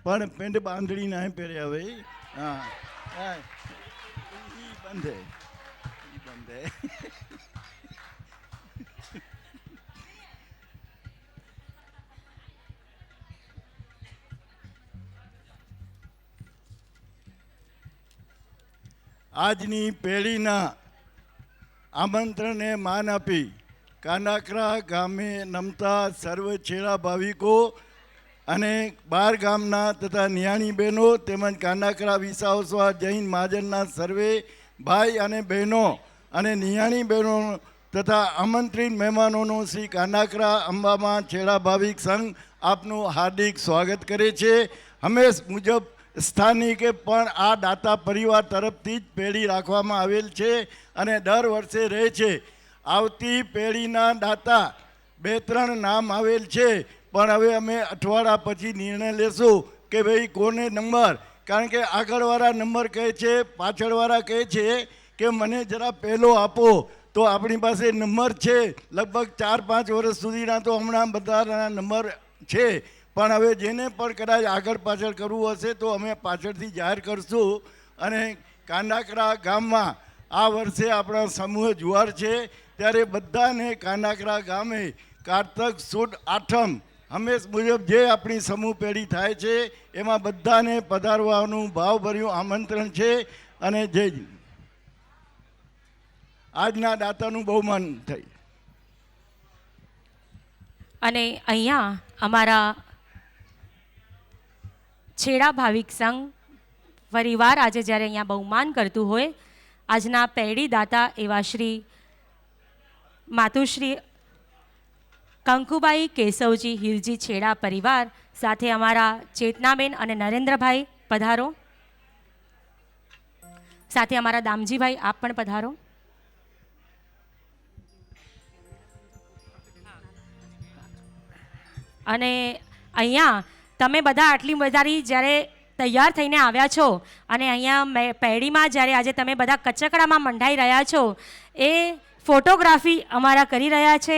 પણ પેંડ બાંધણી ના પહેર્યા ભાઈ. હા હા ઈ બંધે, ઈ બંધે. આજની પેઢીના આમંત્રણને માન આપી કાનાકરા ગામે નમતા સર્વ છેડા ભાવિકો અને બાર ગામના તથા નિયાણી બહેનો તેમજ કાનાકરા વિસાવસવા જૈન મહાજનના સર્વે ભાઈ અને બહેનો અને નિયાણી બહેનો તથા આમંત્રિત મહેમાનોનું શ્રી કાનાકરા અંબામાં છેડા ભાવિક સંઘ આપનું હાર્દિક સ્વાગત કરે છે. હંમેશ મુજબ સ્થાનિકે પણ આ દાતા પરિવાર તરફથી જ પેઢી રાખવામાં આવેલ છે અને દર વર્ષે રહે છે. આવતી પેઢીના દાતા 2-3 નામ આવેલ છે, પણ હવે અમે અઠવાડિયા પછી નિર્ણય લેશું કે ભાઈ કોને નંબર, કારણ કે આગળવાળા નંબર કહે છે, પાછળવાળા કહે છે કે મને જરા પહેલો આપો. તો આપણી પાસે નંબર છે લગભગ 4-5 વર્ષ સુધીના, તો હમણાં બધાના નંબર છે, પણ હવે જેને પણ કદાચ આગળ પાછળ કરવું હશે તો અમે પાછળથી જાહેર કરશું. અને કાંડાકરા ગામમાં આ વર્ષે આપણા સમૂહ જુવાર છે, ત્યારે બધાને કાંડાકરા ગામે કારતક સુદ આઠમ હંમેશ મુજબ જે આપણી સમૂહ પેઢી થાય છે એમાં બધાને પધારવાનું ભાવભર્યું આમંત્રણ છે. અને જય આજના દાતાનું બહુમાન થઈ. અને અહીંયા અમારા છેડા ભાવિક સંઘ પરિવાર આજે જ્યારે અહીંયા બહુમાન કરતું હોય, આજના પેઢી દાતા એવા શ્રી માતુશ્રી કંકુબાઈ કેશવજી હિરજી છેડા પરિવાર સાથે અમારા ચેતનાબેન અને નરેન્દ્રભાઈ પધારો, સાથે અમારા દામજીભાઈ આપ પણ પધારો. અને અહીંયા તમે બધા આટલી બધાની જ્યારે તૈયાર થઈને આવ્યા છો અને અહીંયા પેઢીમાં જ્યારે આજે તમે બધા કચકડામાં મંડાઈ રહ્યા છો, એ ફોટોગ્રાફી અમારા કરી રહ્યા છે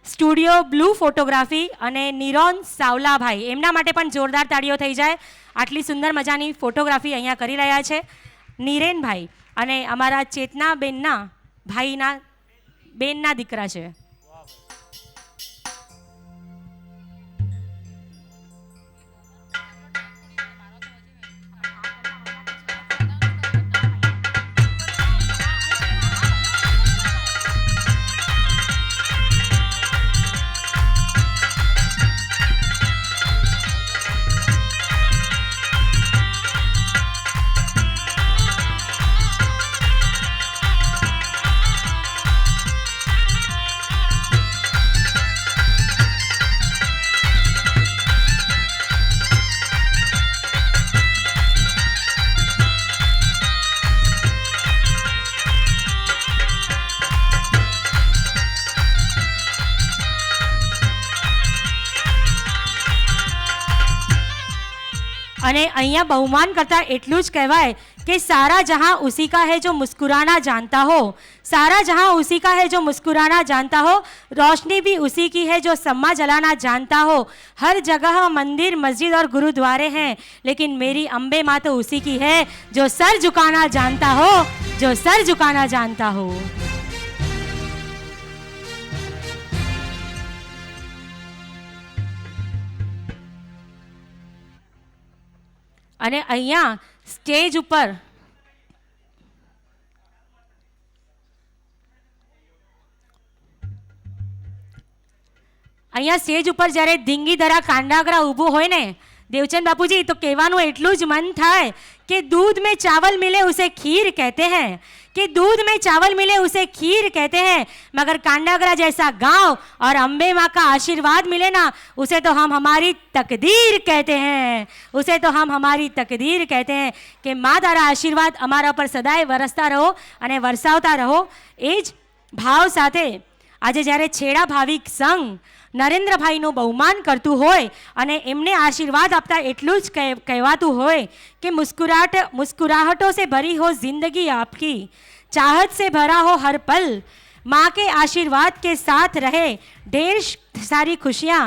સ્ટુડિયો બ્લુ ફોટોગ્રાફી અને નિરોન સાવલાભાઈ, એમના માટે પણ જોરદાર તાળીઓ થઈ જાય. આટલી સુંદર મજાની ફોટોગ્રાફી અહીંયા કરી રહ્યા છે નિરેનભાઈ, અને અમારા ચેતનાબેનના ભાઈના બેનના દીકરા છે. અને અહીંયા બહુમાન કરતાં એટલું જ કહેવાય કે સારા જહાં ઉસી કા હૈ જો મુસ્कुराना जानता हो, सारा जहां उसी का है जो मुस्कुराना जानता हो, रोशनी भी उसी की है जो सम्मा जलाना जानता हो, हर जगह मंदिर मस्जिद और गुरुद्वारे हैं लेकिन मेरी अम्बे माँ तो उसी की है जो सर झुकाना जानता हो, जो सर झुकाना जानता हो. અને અહીંયા સ્ટેજ ઉપર જ્યારે ધીંગીધરા કાંડાગરા ઊભું હોય ને देवचंद बापूजी, तो कहेवानुं एटलुं ज मन थाय कि दूध में चावल मिले उसे खीर कहते हैं, कि दूध में चावल मिले उसे खीर कहते हैं, मगर कांडागरा जैसा गांव और अम्बे माँ का आशीर्वाद मिले ना उसे तो हम हमारी तकदीर कहते हैं, उसे तो हम हमारी तकदीर कहते हैं. कि माँ तारा आशीर्वाद अमारा पर सदाय वरसता रहो अने वरसावता रहो. ए ज भाव साथे આજે જ્યારે છેડા ભાવિક સંઘ નરેન્દ્રભાઈનું બહુમાન કરતું હોય અને એમને આશીર્વાદ આપતા એટલું જ કહેવાતું હોય કે मुस्कुराहटों से भरी हो जिंदगी आपकी, चाहत से भरा हो हर पल, माँ के आशीर्वाद के साथ रहे ढेर सारी खुशियाँ,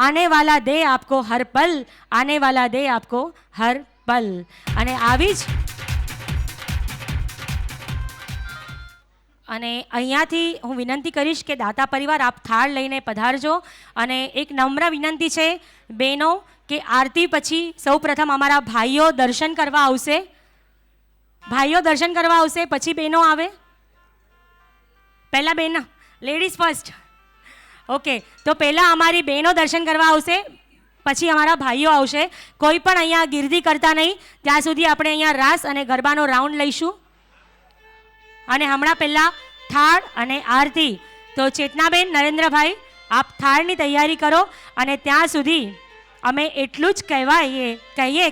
आने वाला दे आपको हर पल, आने वाला दे आपको हर पल. અને આવી જ અને અહીંયાથી હું વિનંતી કરીશ કે દાતા પરિવાર આપ થાળ લઈને પધારજો. અને એક નમ્ર વિનંતી છે બહેનો કે આરતી પછી સૌપ્રથમ અમારા ભાઈઓ દર્શન કરવા આવશે, પછી બહેનો આવે. પહેલાં બહેન, લેડીઝ ફર્સ્ટ. ઓકે, તો પહેલાં અમારી બહેનો દર્શન કરવા આવશે, પછી અમારા ભાઈઓ આવશે. કોઈ પણ અહીંયા ગીર્દી કરતા નહીં ત્યાં સુધી આપણે અહીંયા રાસ અને ગરબાનો રાઉન્ડ લઈશું. અને હમણાં પહેલાં થાળ અને આરતી. તો ચેતનાબેન, નરેન્દ્રભાઈ, આપ થાળની તૈયારી કરો. અને ત્યાં સુધી અમે એટલું જ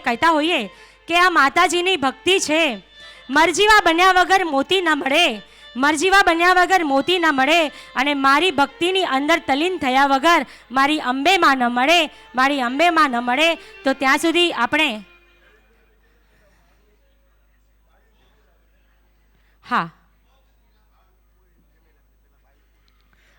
કહેતા હોઈએ કે આ માતાજીની ભક્તિ છે. મરજીવા બન્યા વગર મોતી ન મળે, મરજીવા બન્યા વગર મોતી ન મળે, અને મારી ભક્તિની અંદર તલીન થયા વગર મારી અંબેમાં ન મળે, મારી અંબેમાં ન મળે. તો ત્યાં સુધી આપણે હા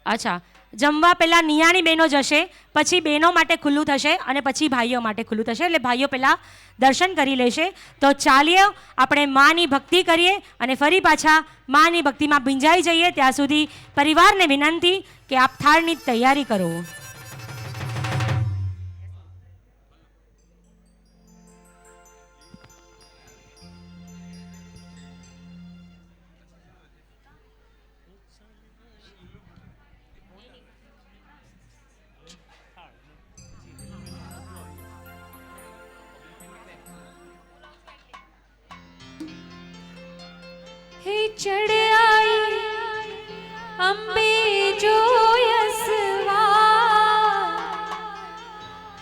અચ્છા, જમવા પહેલાં નિયાણી બહેનો જશે, પછી બહેનો માટે ખુલ્લું થશે અને પછી ભાઈઓ માટે ખુલ્લું થશે. એટલે ભાઈઓ પહેલાં દર્શન કરી લેશે. તો ચાલીએ આપણે માની ભક્તિ કરીએ અને ફરી પાછા માની ભક્તિમાં ભીંજાઈ જઈએ. ત્યાં સુધી પરિવારને વિનંતી કે આપ થાળની તૈયારી કરો. हे चढ़ आई अम्बे जो यसवा,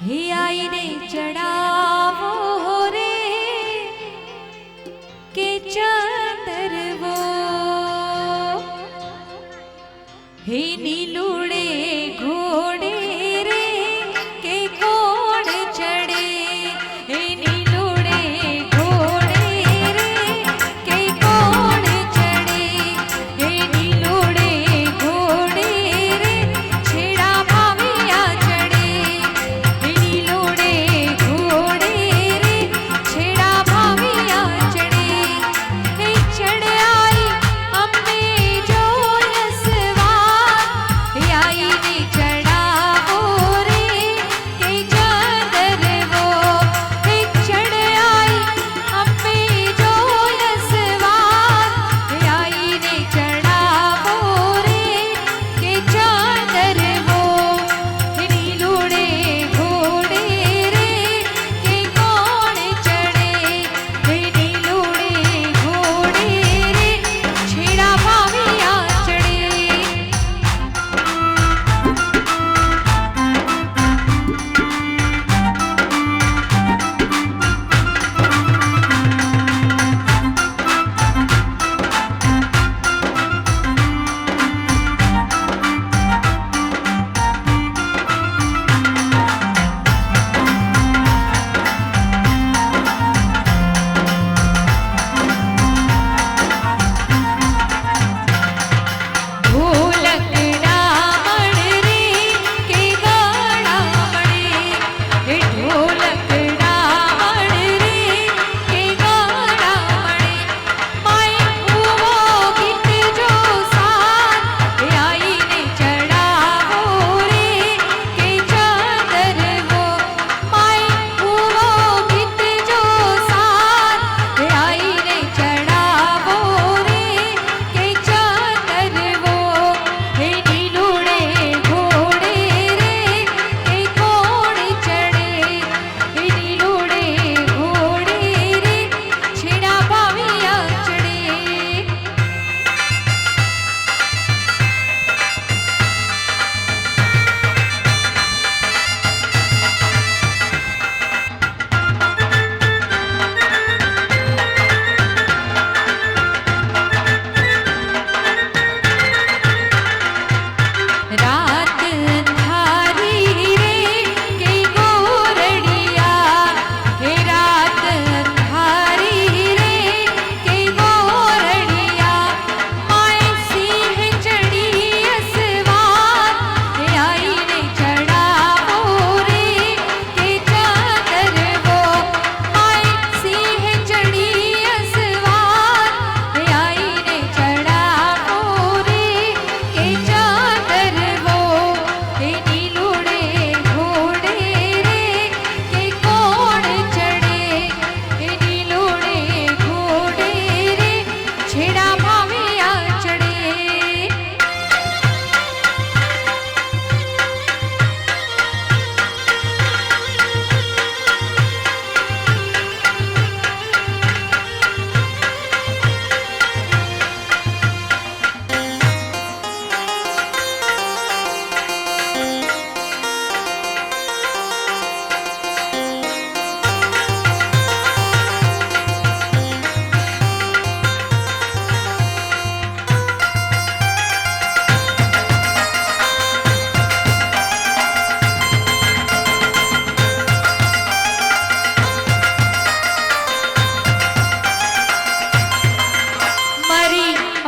हे आई ने चढ़ावो रे के चंदरवो, हे नीलुड़े घोड़े रे के कोण चढ़े, हे नीलुड़े घोड़े रे के कोण चढ़े, हे नीलुड़े घोड़े रे छेड़ा भाविया चढ़े, हे नीलुड़े घोड़े रे छेड़ा भाविया चढ़े. हे चढ़ आई अम्बे जो यसवा, हे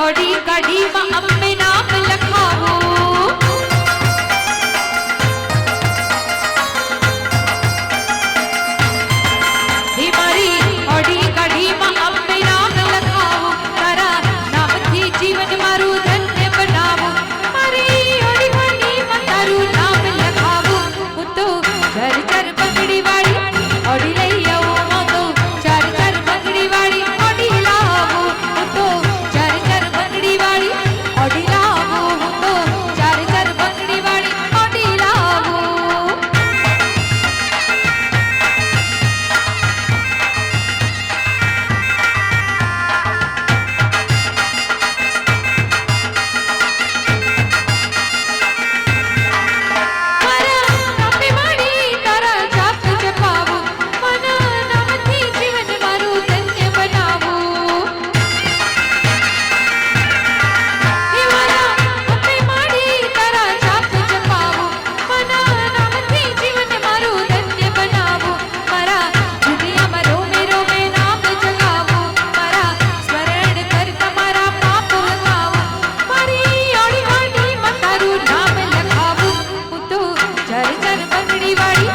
ઓડી કાઢીમાં અંબે નામ લખાવું હે મારી ઓડી કાઢીમાં અંબે નામ લખાવું તારા નામથી જીવન મારું ધન્ય બનાવું મારી ઓડી કાઢીમાં તારું નામ લખાવું હું તો ચર ચર પકડી વાળી ઓડી લઈ આવું હું તો ચર ચર પકડી વાળી ઓડી લાવું હું તો ચર ચર પકડી વાળી ઓડી લાવું હું તો ચર ચર પકડી વાળી ઓડી લાવું મારા નામે માડી તારા જાપ જપાવું મના નામથી જીવન મારું ધન્ય બનાવું હે મારા નામે માડી તારા જાપ જપાવું મના નામથી જીવન મારું ધન્ય બનાવું મારા દુનિયામાં રોમે રોમે નામ જગાવું મારા સ્મરણ કર તમારા પાપ લખાવું મારી ઓડી વાડીમાં તારું નામ લખાવું હું તો ચર ચર બંગડી વાળી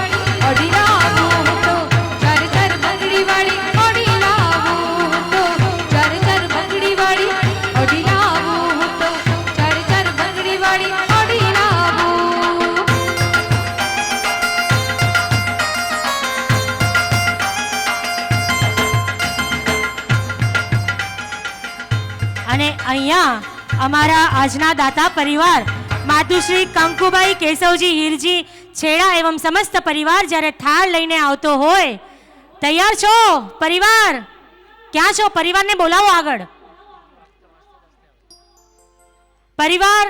ઓડી લાવું હું તો ચર ચર બંગડી વાળી ઓડી લાવું હું તો ચર ચર બંગડી વાળી ઓડી લાવું હું તો ચર ચર બંગડી વાળી ઓડી લાવું અને અહીંયા અમારા આજના દાતા પરિવાર માતુશ્રી કંકુબાઈ કેશવજી હીરજી છેડા એવં સમસ્ત પરિવાર જ્યારે થાળ લઈને આવતો હોય તૈયાર છો પરિવાર ક્યાં છો પરિવારને બોલાવો આગળ પરિવાર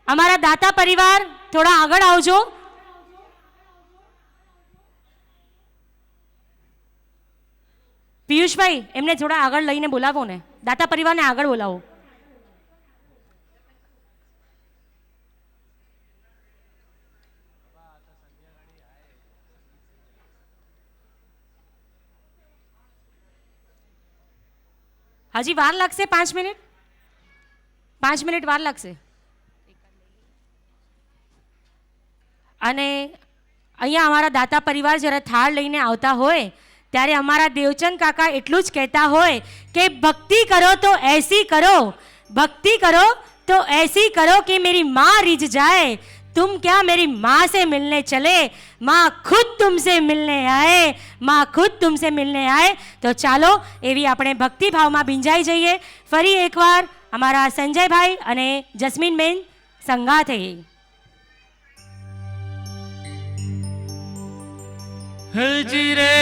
અમારા દાતા પરિવાર થોડા આગળ આવજો પિયુષભાઈ એમને થોડા આગળ લઈને બોલાવો ને દાતા પરિવારને આગળ બોલાવો હજી વાર લાગશે 5 મિનિટ 5 મિનિટ વાર લાગશે અને અહીંયા અમારા દાતા પરિવાર જ્યારે થાળ લઈને આવતા હોય ત્યારે અમારા દેવચંદ કાકા એટલું જ કહેતા હોય કે ભક્તિ કરો તો ऐसी करो भक्ति करो तो ऐसी करो कि मेरी माँ रिझ जाए तुम क्या मेरी माँ से मिलने चले माँ खुद तुमसे मिलने आए माँ खुद तुमसे मिलने आए तो ચાલો એવી આપણે ભક્તિ ભાવમાં ભીંજાઈ જઈએ ફરી એકવાર અમારા સંજયભાઈ અને જસ્મીનબેન સંગાથે હજી રે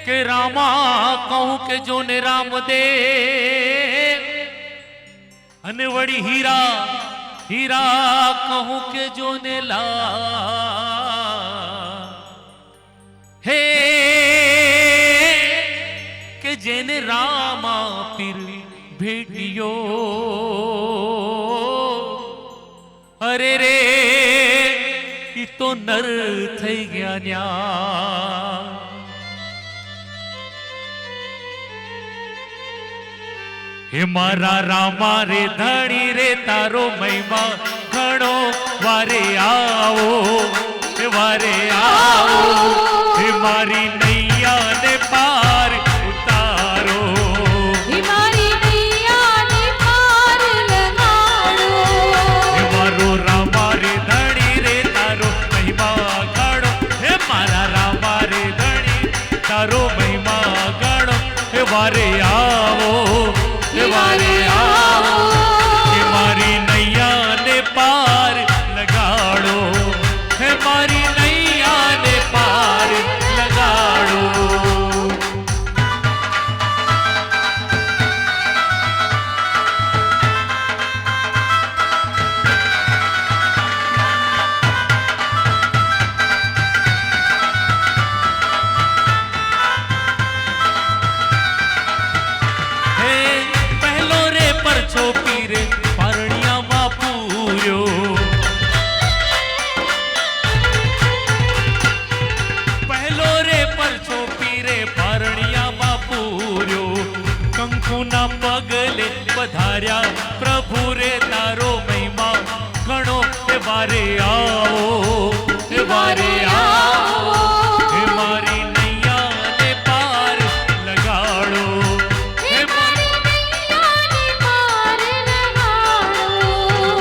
કે રામા કહું કે જોને રામ દે અને વળી હીરા હીરા કહું કે જોને લા હે કે જેને રામા પીર ભેટિયો અરે રે ઈ તો નર થઈ ગયા ન્યા હે મારા રામા રે ધણી રે તારો મહિમા ઘણો વારે આવો હે વારે આવો હે મારી નૈયા ને પાર ઉતારો હે મારી નૈયાને પાર લગાડો હે મારો રામા રે ધણી રે તારો મહિમા ઘણો હે મારા રામા રે ધણી તારો મહિમા ઘણો હે વારે આવો હે વારે આવો હે મારી નૈયા ને પાર લગાડો હે મારી નૈયા ને પાર લગાડો હે પહેલો રે ના પગલે પધાર્યા પ્રભુ રે તારો મહિમા ઘણો હે વારે આવો હે વારે આવો હે મારી નૈયા ને પાર લગાડો હે મારી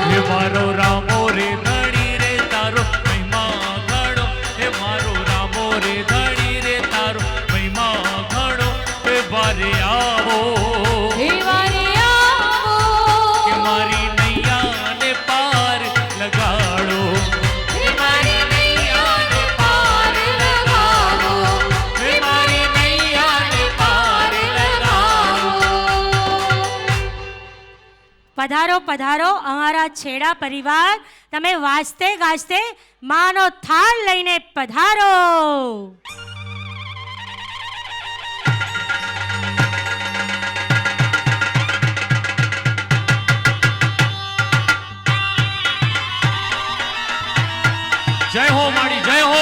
હે મારો રામો રે ધણી રે તારો મહિમા ઘણો હે મારો રામો રે ધણી રે તારો મહિમા ઘણો હે વારે આવો કે મારી નૈયા ને પાર લગાડો હે મારી નૈયા ને પાર લગાડો હે મારી નૈયા ને પાર લગાડો પધારો પધારો અમારા છેડા પરિવાર, તમે વાજતે ગાજતે માનો થાળ લઈને પધારો. જય હો માડી જય હો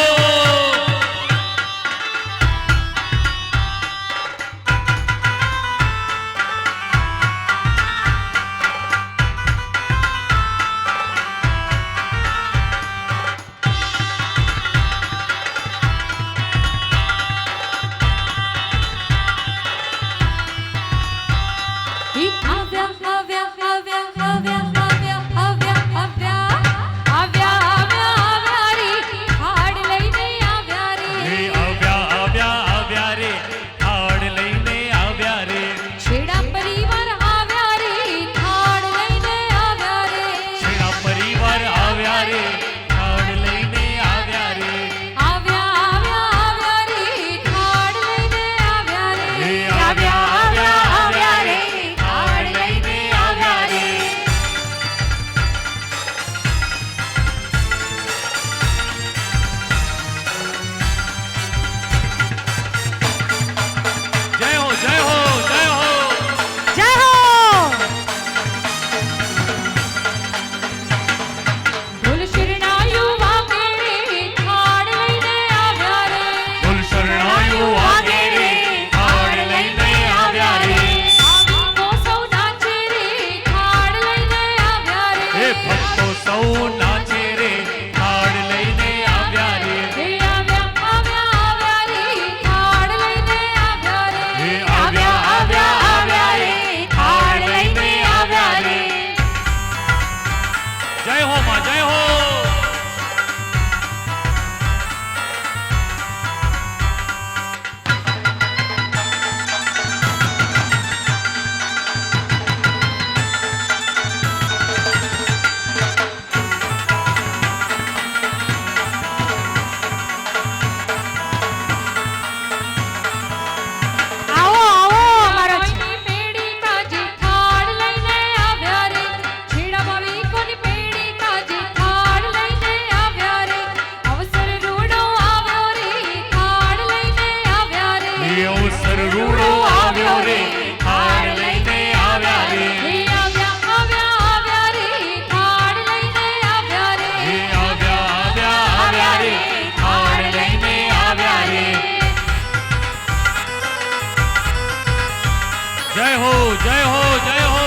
જય હો જય હો જય હો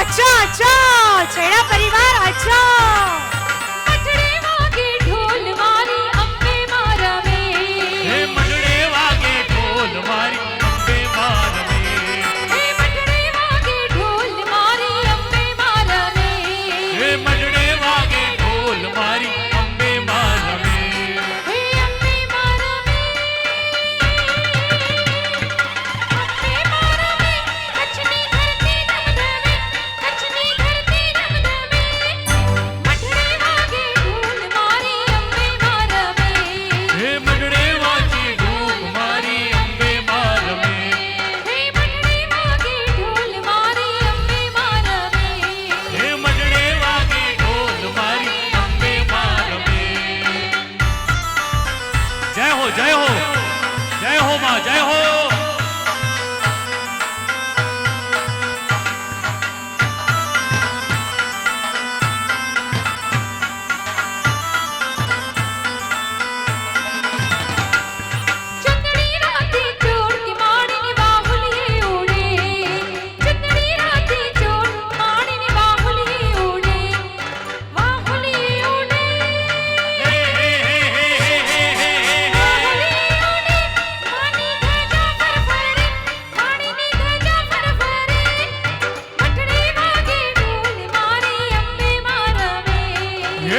अच्छा अच्छा छेड़ा परिवार अच्छा. હે મંડળે વાગે ઢોલ મારી અંબે માર મે હે મંડળે વાગે ઢોલ મારી અંબે માર મે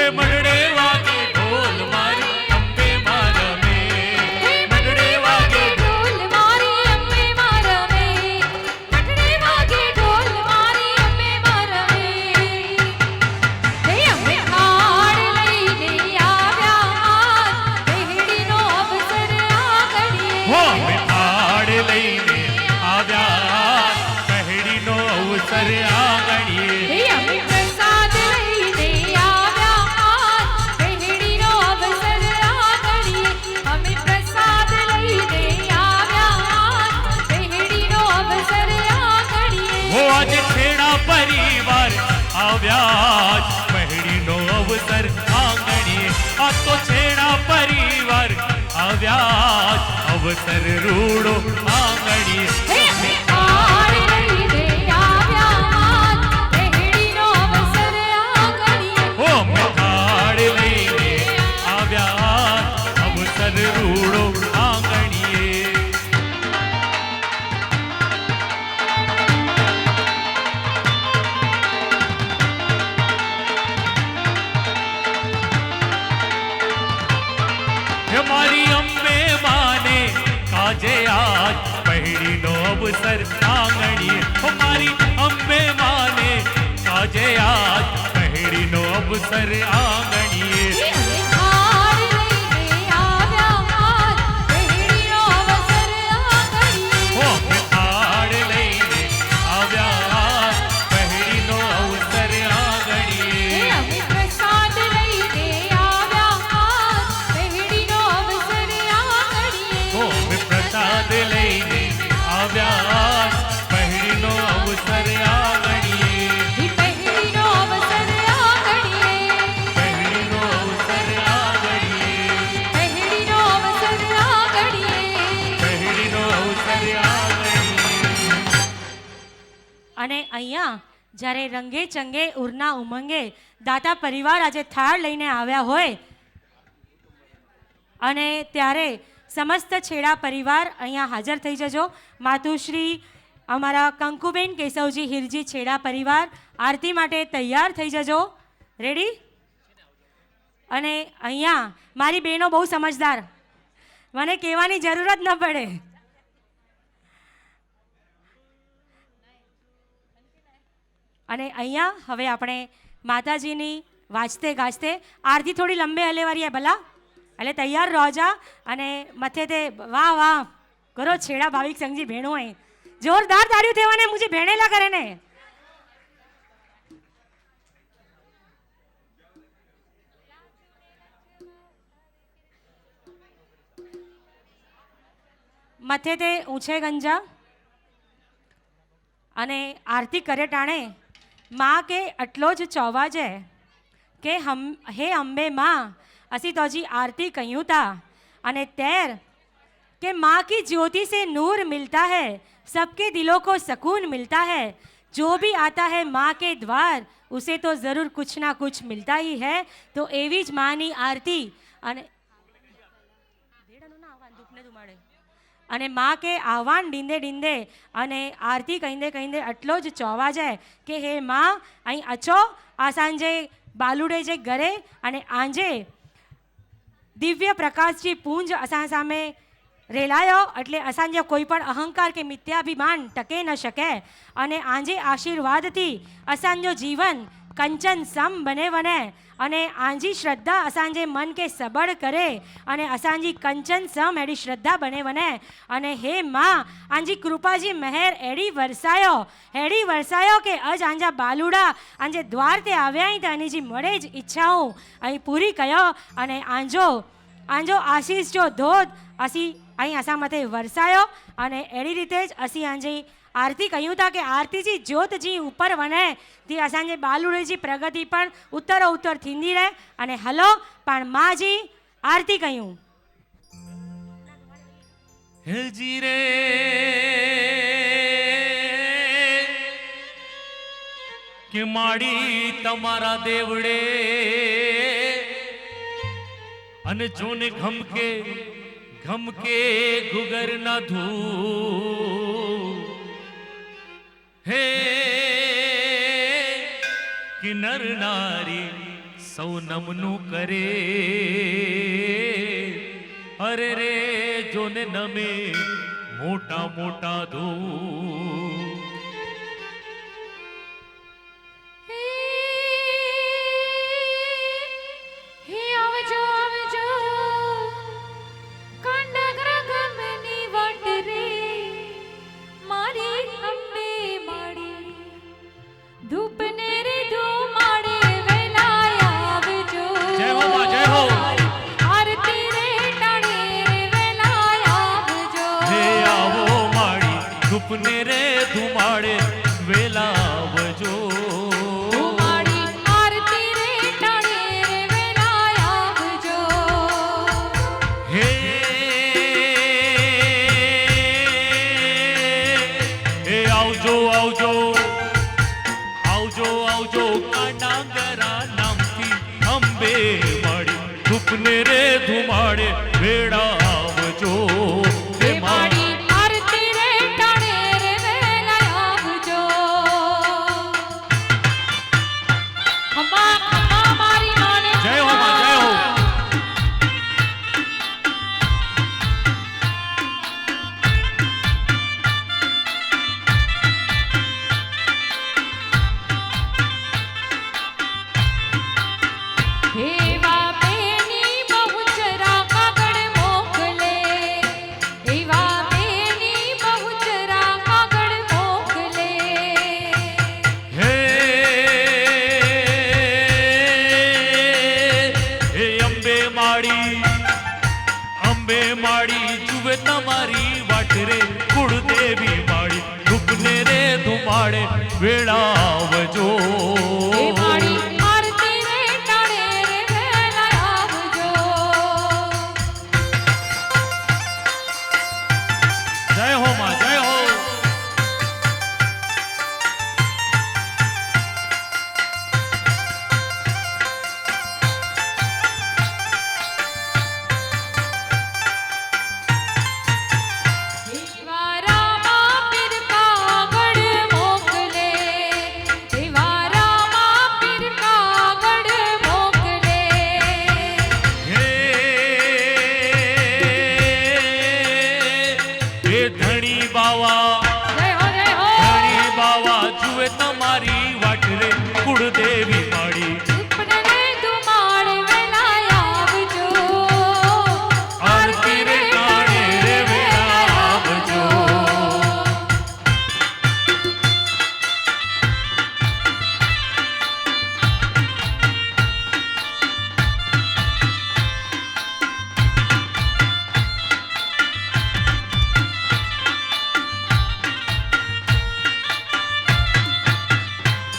હે મંડળે વાગે ઢોલ મારી અંબે માં રમે હે મંડળે વાગે ઢોલ મારી અંબે માં રમે મંડળે વાગે ઢોલ મારી અંબે માં રમે હે અમે હાડ લઈને આવ્યા પહેડીનો અવસર આ ઘડીએ હો અમે હાડ લઈને આવ્યા પહેડીનો અવસર આંગણીએ હે અમે પ્રસાદ લઈને આવ્યા પહેડીનો અવસર આ ઘડીએ અમે પ્રસાદ લઈને આવ્યા પહેડીનો અવસર આ ઘડીએ હો આજે છેડા પરિવાર આવ્યા પહેડીનો અવસર આંગણીએ આ તો છેડા પરિવાર આવ્યા અવસર રૂડો આંગણીએ હે અમે હાડ લઈને આવ્યા પહેડીનો અવસર આ ઘડીએ હો અમે હાડ લઈને આવ્યા અવસર રૂડો આંગણીએ હે મારી અંબે માને કાજે આજ પહેડીનો અવસર આંગણીએ હો મારી અંબે માને કાજે આજ પહેડીનો અવસર આંગણીએ હે અમે હાડ લઈને આવ્યા પહેડીનો અવસર આ ઘડીએ હો અમે હાડ લઈને આવ્યા પહેડીનો અવસર હે આંગણીએ અમે પ્રસાદ લઈને આવ્યા પહેડીનો અવસર આ ઘડીએ હો અમે પ્રસાદ લઈને આવ્યા પહેડીનો અવસર આંગણીએ હે પહેડીનો અવસર આ ઘડીએ પહેડીનો અવસર આંગણીએ પહેડીનો અવસર આ ઘડીએ પહેડીનો અવસર આંગણીએ અને અહીંયા જ્યારે રંગે ચંગે ઉરના ઉમંગે દાતા પરિવાર આજે થાળ લઈને આવ્યા હોય અને ત્યારે સમસ્ત છેડા પરિવાર અહીંયા હાજર થઈ જજો. માતુશ્રી અમારા કંકુબેન કેશવજી હિરજી છેડા પરિવાર આરતી માટે તૈયાર થઈ જજો. રેડી? અને અહીંયા મારી બહેનો બહુ સમજદાર, મને કહેવાની જરૂર જ ન પડે. અને અહીંયા હવે આપણે માતાજીની વાજતે ગાજતે આરતી થોડી લંબે હલેવારી ભલા એટલે તૈયાર રોજા અને મથે તે વાહ વાહ કરો છેડા ભાવિક સંઘજી ભેણો અહીં જોરદાર તાળીઓ થવાને મુझे ભેણેલા કરે ને. મથે તે ઊંચે ગંજા અને આરતી કરે ટાણે માં કે આટલો જ ચોવાજે કે હે અંબે માં असी तो जी आरती कयूँ था अने तैर के माँ की ज्योति से नूर मिलता है, सबके दिलों को सुकून मिलता है, जो भी आता है माँ के द्वार उसे तो ज़रूर कुछ ना कुछ मिलता ही है. तो एवी ज माँनी आरती અને માં કે આહવાન ડીંદે ડીંદે અને આરતી કહીંદે કહીંદે આટલો જ ચોવા જાય કે હે માં અહીં અચો આ સાંજે બાલુડે જે ઘરે અને આંજે દિવ્ય પ્રકાશજી પૂંજ અસાं સામે રેલાયો એટલે અસાંજે કોઈ પણ અહંકાર કે મિથ્યાભિમાન ટકે ન શકે અને આંજે આશીર્વાદથી અસાંજો જીવન કંચન સમ બને વને અને આંજી શ્રદ્ધા અસાંजे मन के सबड़ करे અને અસાંજી કંચન સમ એડી શ્રદ્ધા બને વને અને હે માં આંજી કૃપાજી મહેર એડી વરસાયો કે અજ આંજા બાલુડા આંજે દ્વાર તે આવ્યા અહીં તો એની જી મળે જ ઈચ્છાઓ અહીં પૂરી કયો અને આંજો આશીષ જો ધોધ અસી અહીં અસા મથે વરસાયો અને એડી રીતે જ અસી આંજી आरती कहूँ था कि आरती जी ज्योत जी ऊपर वने थी असांजे बालुड़े जी प्रगति पण उत्तरो उत्तर थींदी रहे अने हलो पण माँ जी आरती कहूँ जी रे कि माड़ी तमारा देवड़े अन जोने घम के गुगर न धू हे कि नर नारी સૌ નમનું કરે અરે રે જોને નમે મોટા મોટા ધો હે આવજો આવજો કાંડાગર ગમની વટ રે મારી અંબે માડી ધૂપને રે ધુમાડે વેલાય આવજો જય હો માં, જય હો. આરતી રે ટાણે રે વેલાય આવજો હે આવો માડી ધૂપને રે ધુમાડે વેલા આવજો ધુમાડી આરતી રે ટાણે રે વેલાય આવજો હે હે આવજો આવજો આવજો આવજો કાંડાગરા નામથી અંબે માડી ધૂપને રે ધુમાડે વેળા આવજો હે માડી આરતી રે ટાણે રે વેલાય આવજો ખમા ખમા મારી માને જય હો માં, જય હો. એવા બેની બહુચરા કાગળ મોકલે એવા બેની બહુચરા કાગળ મોકલે હે હે અંબે માડી જુએ તમારી વાટ રે કુળદેવી માડી ધૂપને રે ધુમાડે વેળા આવજો હે માડી આરતી રે ટાણે રે વેલાય આવજો જય હો માં, જય હો. એવા રામા પીર કાગળ મોકલે એવા રામા પીર કાગળ મોકલે હે હે ધણી બાવા જય હો ધણી બાવા જુએ તમારી વાટ રે કુળદેવી માડી ધૂપને રે ધુમાડે વેલાય આવજો આરતી રે ટાણે રે વેળા આવજો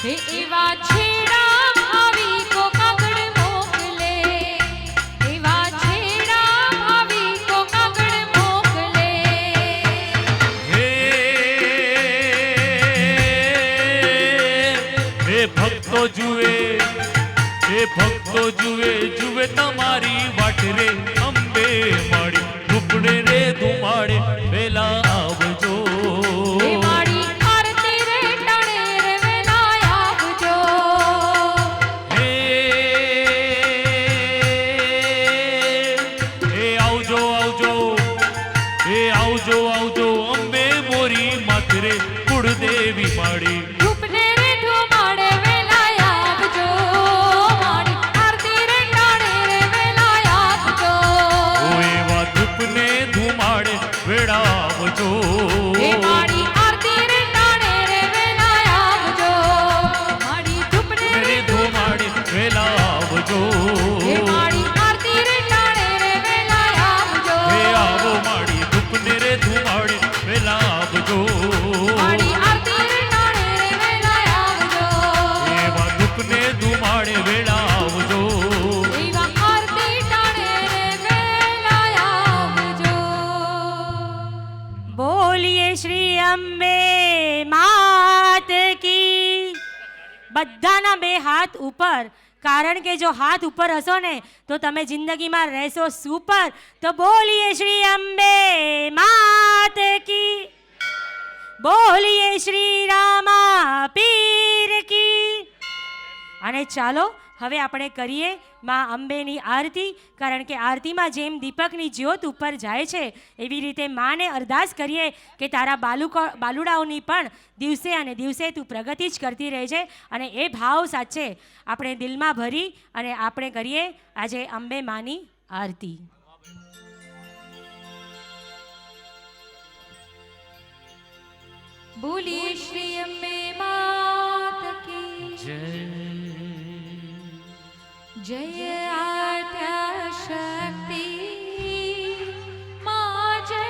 હે એવા છેડા ભાવી કો કાગળ મોકલે એવા છેડા ભાવી કો કાગળ મોકલે હે હે ભક્તો જુએ જુએ તમારી વાટ રે અંબે માડી ધૂપડે રે ધુમાડે વેલા આવજો હે માડી આરતી રે ટાણે રે વેલાય આવજો હે હે આવજો આવજો હે આવજો આવજો અંબે મોરી માથરે કુળદેવી માડી ધૂપને રે ધુમાડે વેલાય આવજો માડી આરતી રે ટાણે રે વેલાય આવજો ઓ એવા ધૂપને ધુમાડે વેળા આવજો હે માડી આરતી રે ટાણે રે વેલાય આવજો માડી ધૂપને રે રે ધુમાડે વેલા આવજો હે માડી આરતી રે ટાણે રે વેલાય આવજો હે આવો માડી ધૂપને રે ધુમાડે વેલા આવજો માડી આરતી રે ટાણે રે વેલાય આવજો એવા ધૂપને ધુમાડે વેળા આવજો એવા આરતી ટાણે રે વેલાય આવજો બોલીએ શ્રી અંબે માત કી. બધાના બે હાથ ઉપર, કારણ કે જો હાથ ઉપર હશો ને તો તમે જિંદગીમાં રહેશો સુપર. તો બોલીએ શ્રી અંબે માત કી, બોલીએ શ્રી રામા પીર કી. અને ચાલો હવે આપણે કરીએ માં અંબેની આરતી, કારણ કે આરતીમાં જેમ દીપકની જ્યોત ઉપર જાય છે એવી રીતે માને અરદાસ કરીએ કે તારા બાલુડાઓની પણ દિવસે અને દિવસે તું પ્રગતિ જ કરતી રહે છે, અને એ ભાવ સાચે આપણે દિલમાં ભરી અને આપણે કરીએ આજે અંબે માની આરતી. બોલીએ શ્રી અંબે માત કી જય આદ્યા શક્તિ માં જય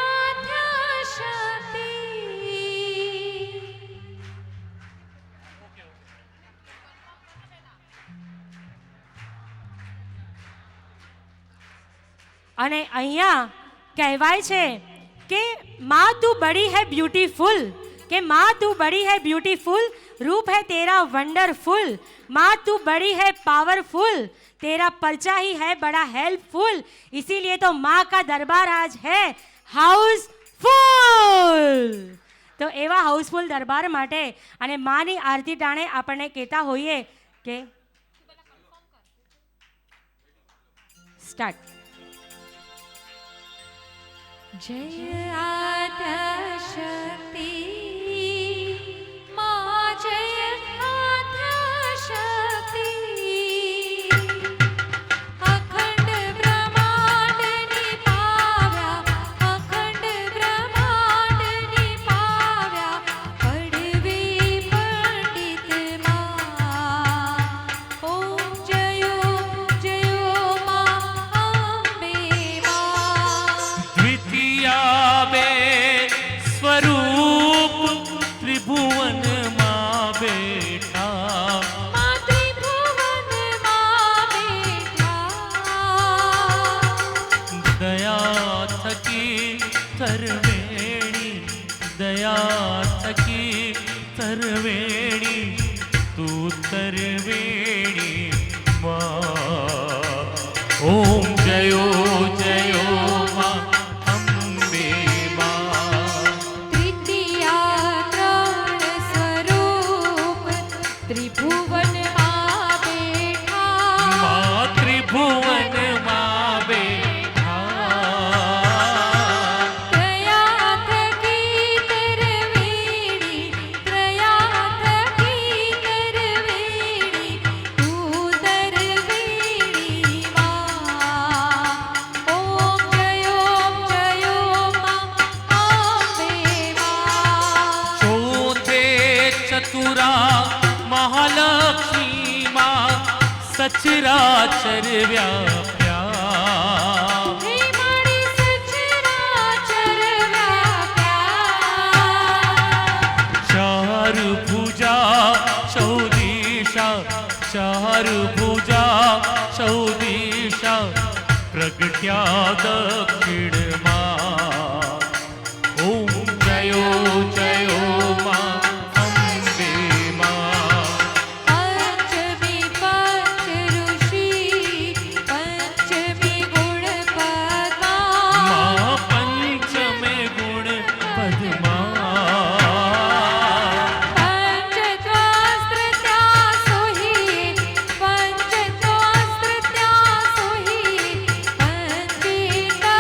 આદ્યા શક્તિ. અને અહીંયા કહેવાય છે કે माँ तू बड़ी है ब्यूटीफुल, के माँ तू बड़ी है ब्यूटीफुल, रूप है तेरा वंडरफुल, माँ तू बड़ी है पावरफुल, तेरा पर्चा ही है बड़ा हेल्पफुल, इसीलिए तो माँ का दरबार आज है हाउसफुल. तो एवा हाउसफुल दरबार माटे अने मानी आरती टाणे आपणे कहेता होईए के स्टार्ट. जय आद्या शक्ति माँ जय आद्या शक्ति. अखंड ब्रह्मांड निपाव्या, अखंड ब्रह्मांड निपाव्या, पड़वे पंडित माँ. ओम जयो जयो माँ अंबे माँ. द्वितीया स्वरूप त्रिभुवन माँ बेटा, माँ त्रिभुवन माँ बेटा. दया थकी तरवेणी, दया थकी तरवेणी, तू तरवेणी माँ. ओम जयो जयो माँ अंबे माँ. तृतीया त्रण स्वरूप त्रिभुवन माँ बेठा. माँ त्रिभुवन माँ बेठा. त्रया थकी तरवेणी, त्रया थकी तरवेणी, तू तरवेणी माँ. ओम जयो माँ अंबे माँ. चौथे चतुरा महालक्ष्मी माँ सचराचर व्याप्या. हे माड़ी सचराचर व्याप्या. चार भुजा चौदिशा, चार भुजा चौदिशा, प्रगट्या दक्षिण माँ. ओम जयो जयो माँ अंबे माँ. पंचमी पंच ऋषि, पंचमी गुण पद्मा. माँ पंचमे गुण पद्मा. पंचतोस्त्र त्या सोही, पंचतोस्त्र त्या सोही, पंचिका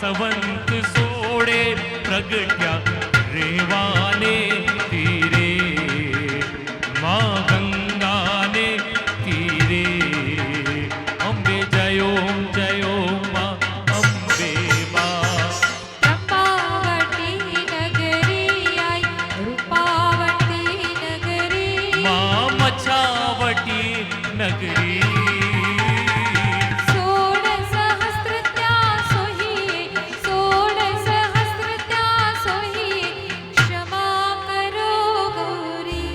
સંવંત સોળે પ્રગટ્યા રેવાને તીરે માં ગંગાને તીરે અંબે જયો જયો માં અંબે માં ચંપાવતી નગરી આઈ રૂપાવતી નગરી માં મચ્છાવટી નગરી 16 સહસ્ત્ર ત્યાં સોહીએ 16 સહસ્ત્ર ત્યાં સોહીએ ક્ષમા કરો ગૌરી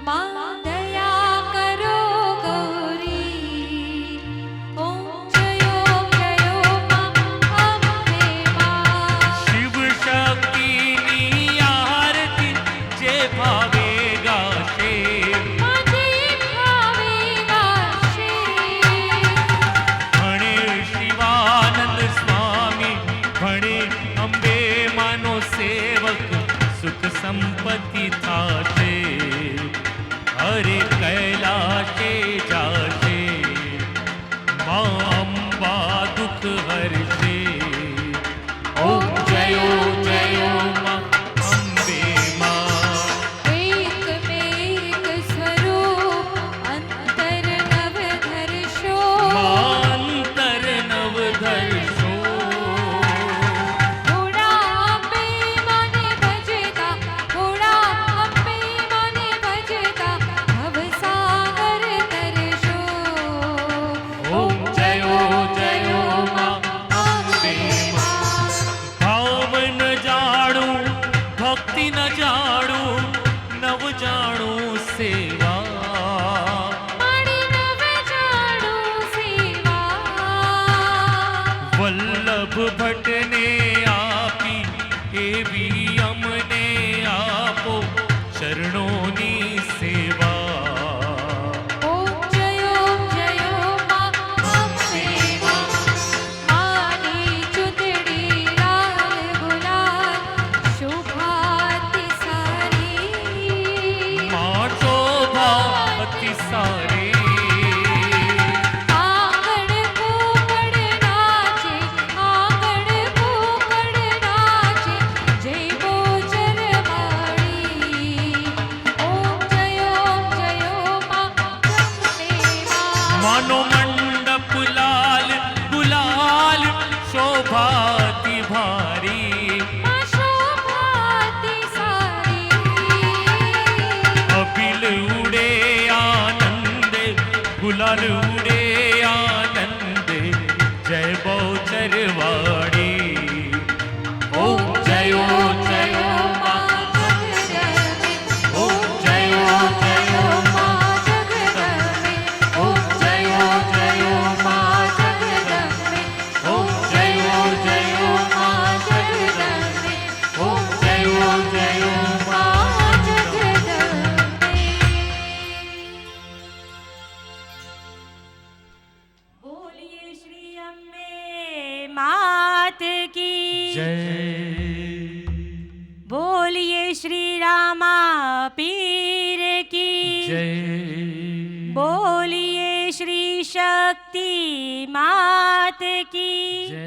માં દયા કરો ગૌરી ઓમ જયો માં અંબે માં શિવ શક્તિની આરતી જે ભાવે ગાશે માજે ભાવે ગાશે ભણે શિવાનંદ સ્વામી ભણે અંબે માનો સેવક સુખ સંપત્તિ થાશે હરે કૈલાશે જાશે માં અંબા દુઃખ હરશે ઓમ જયો જયો માં અંબે માં એક મેક સ્વરૂપ અંતર નવ ધરશો અંતર નવ ધરશો થોડા અંબે મને ભજતા થોડા અંબે મને ભજતા ભવસાગર તરશો ઓમ જયો જયો માં અંબે માં ભાવ ન જાણું ભક્તિ ન જાણું નવ જાણું સેવા મારી નવ જાણું સેવા વલ્લભ ભટ્ટને આપી એવી અમને આપો ચરણોની સેવા ઓમ જયો માં અંબે માં મારી ચૂંદડી લાલ ગુલાલ શોભાતી સારી માં શોભા અતિ સારી આંગણ કુકડ નાચે આંગણ કુકડ નાચે જય બોચર માળી ઓમ જયો માં અંબે માં માનો મંડપ લાલ ગુલાલ શોભાતી ભારી માં શોભાતી સારી અભિલ ઉડે આનંદે ગુલાલ ઉડે આનંદે જય બહુચર વાળી ઓમ જયો જયો માં ઓમ જયો જયો માં ઓમ જયો જયો માં ઓમ જયો જયો માં ઓમ જયો જયો માં બોલીએ શ્રી અંબે માત કી જય બોલીએ શ્રી રામા પીર કી જય બોલીએ શ્રી શક્તિ માત કી જય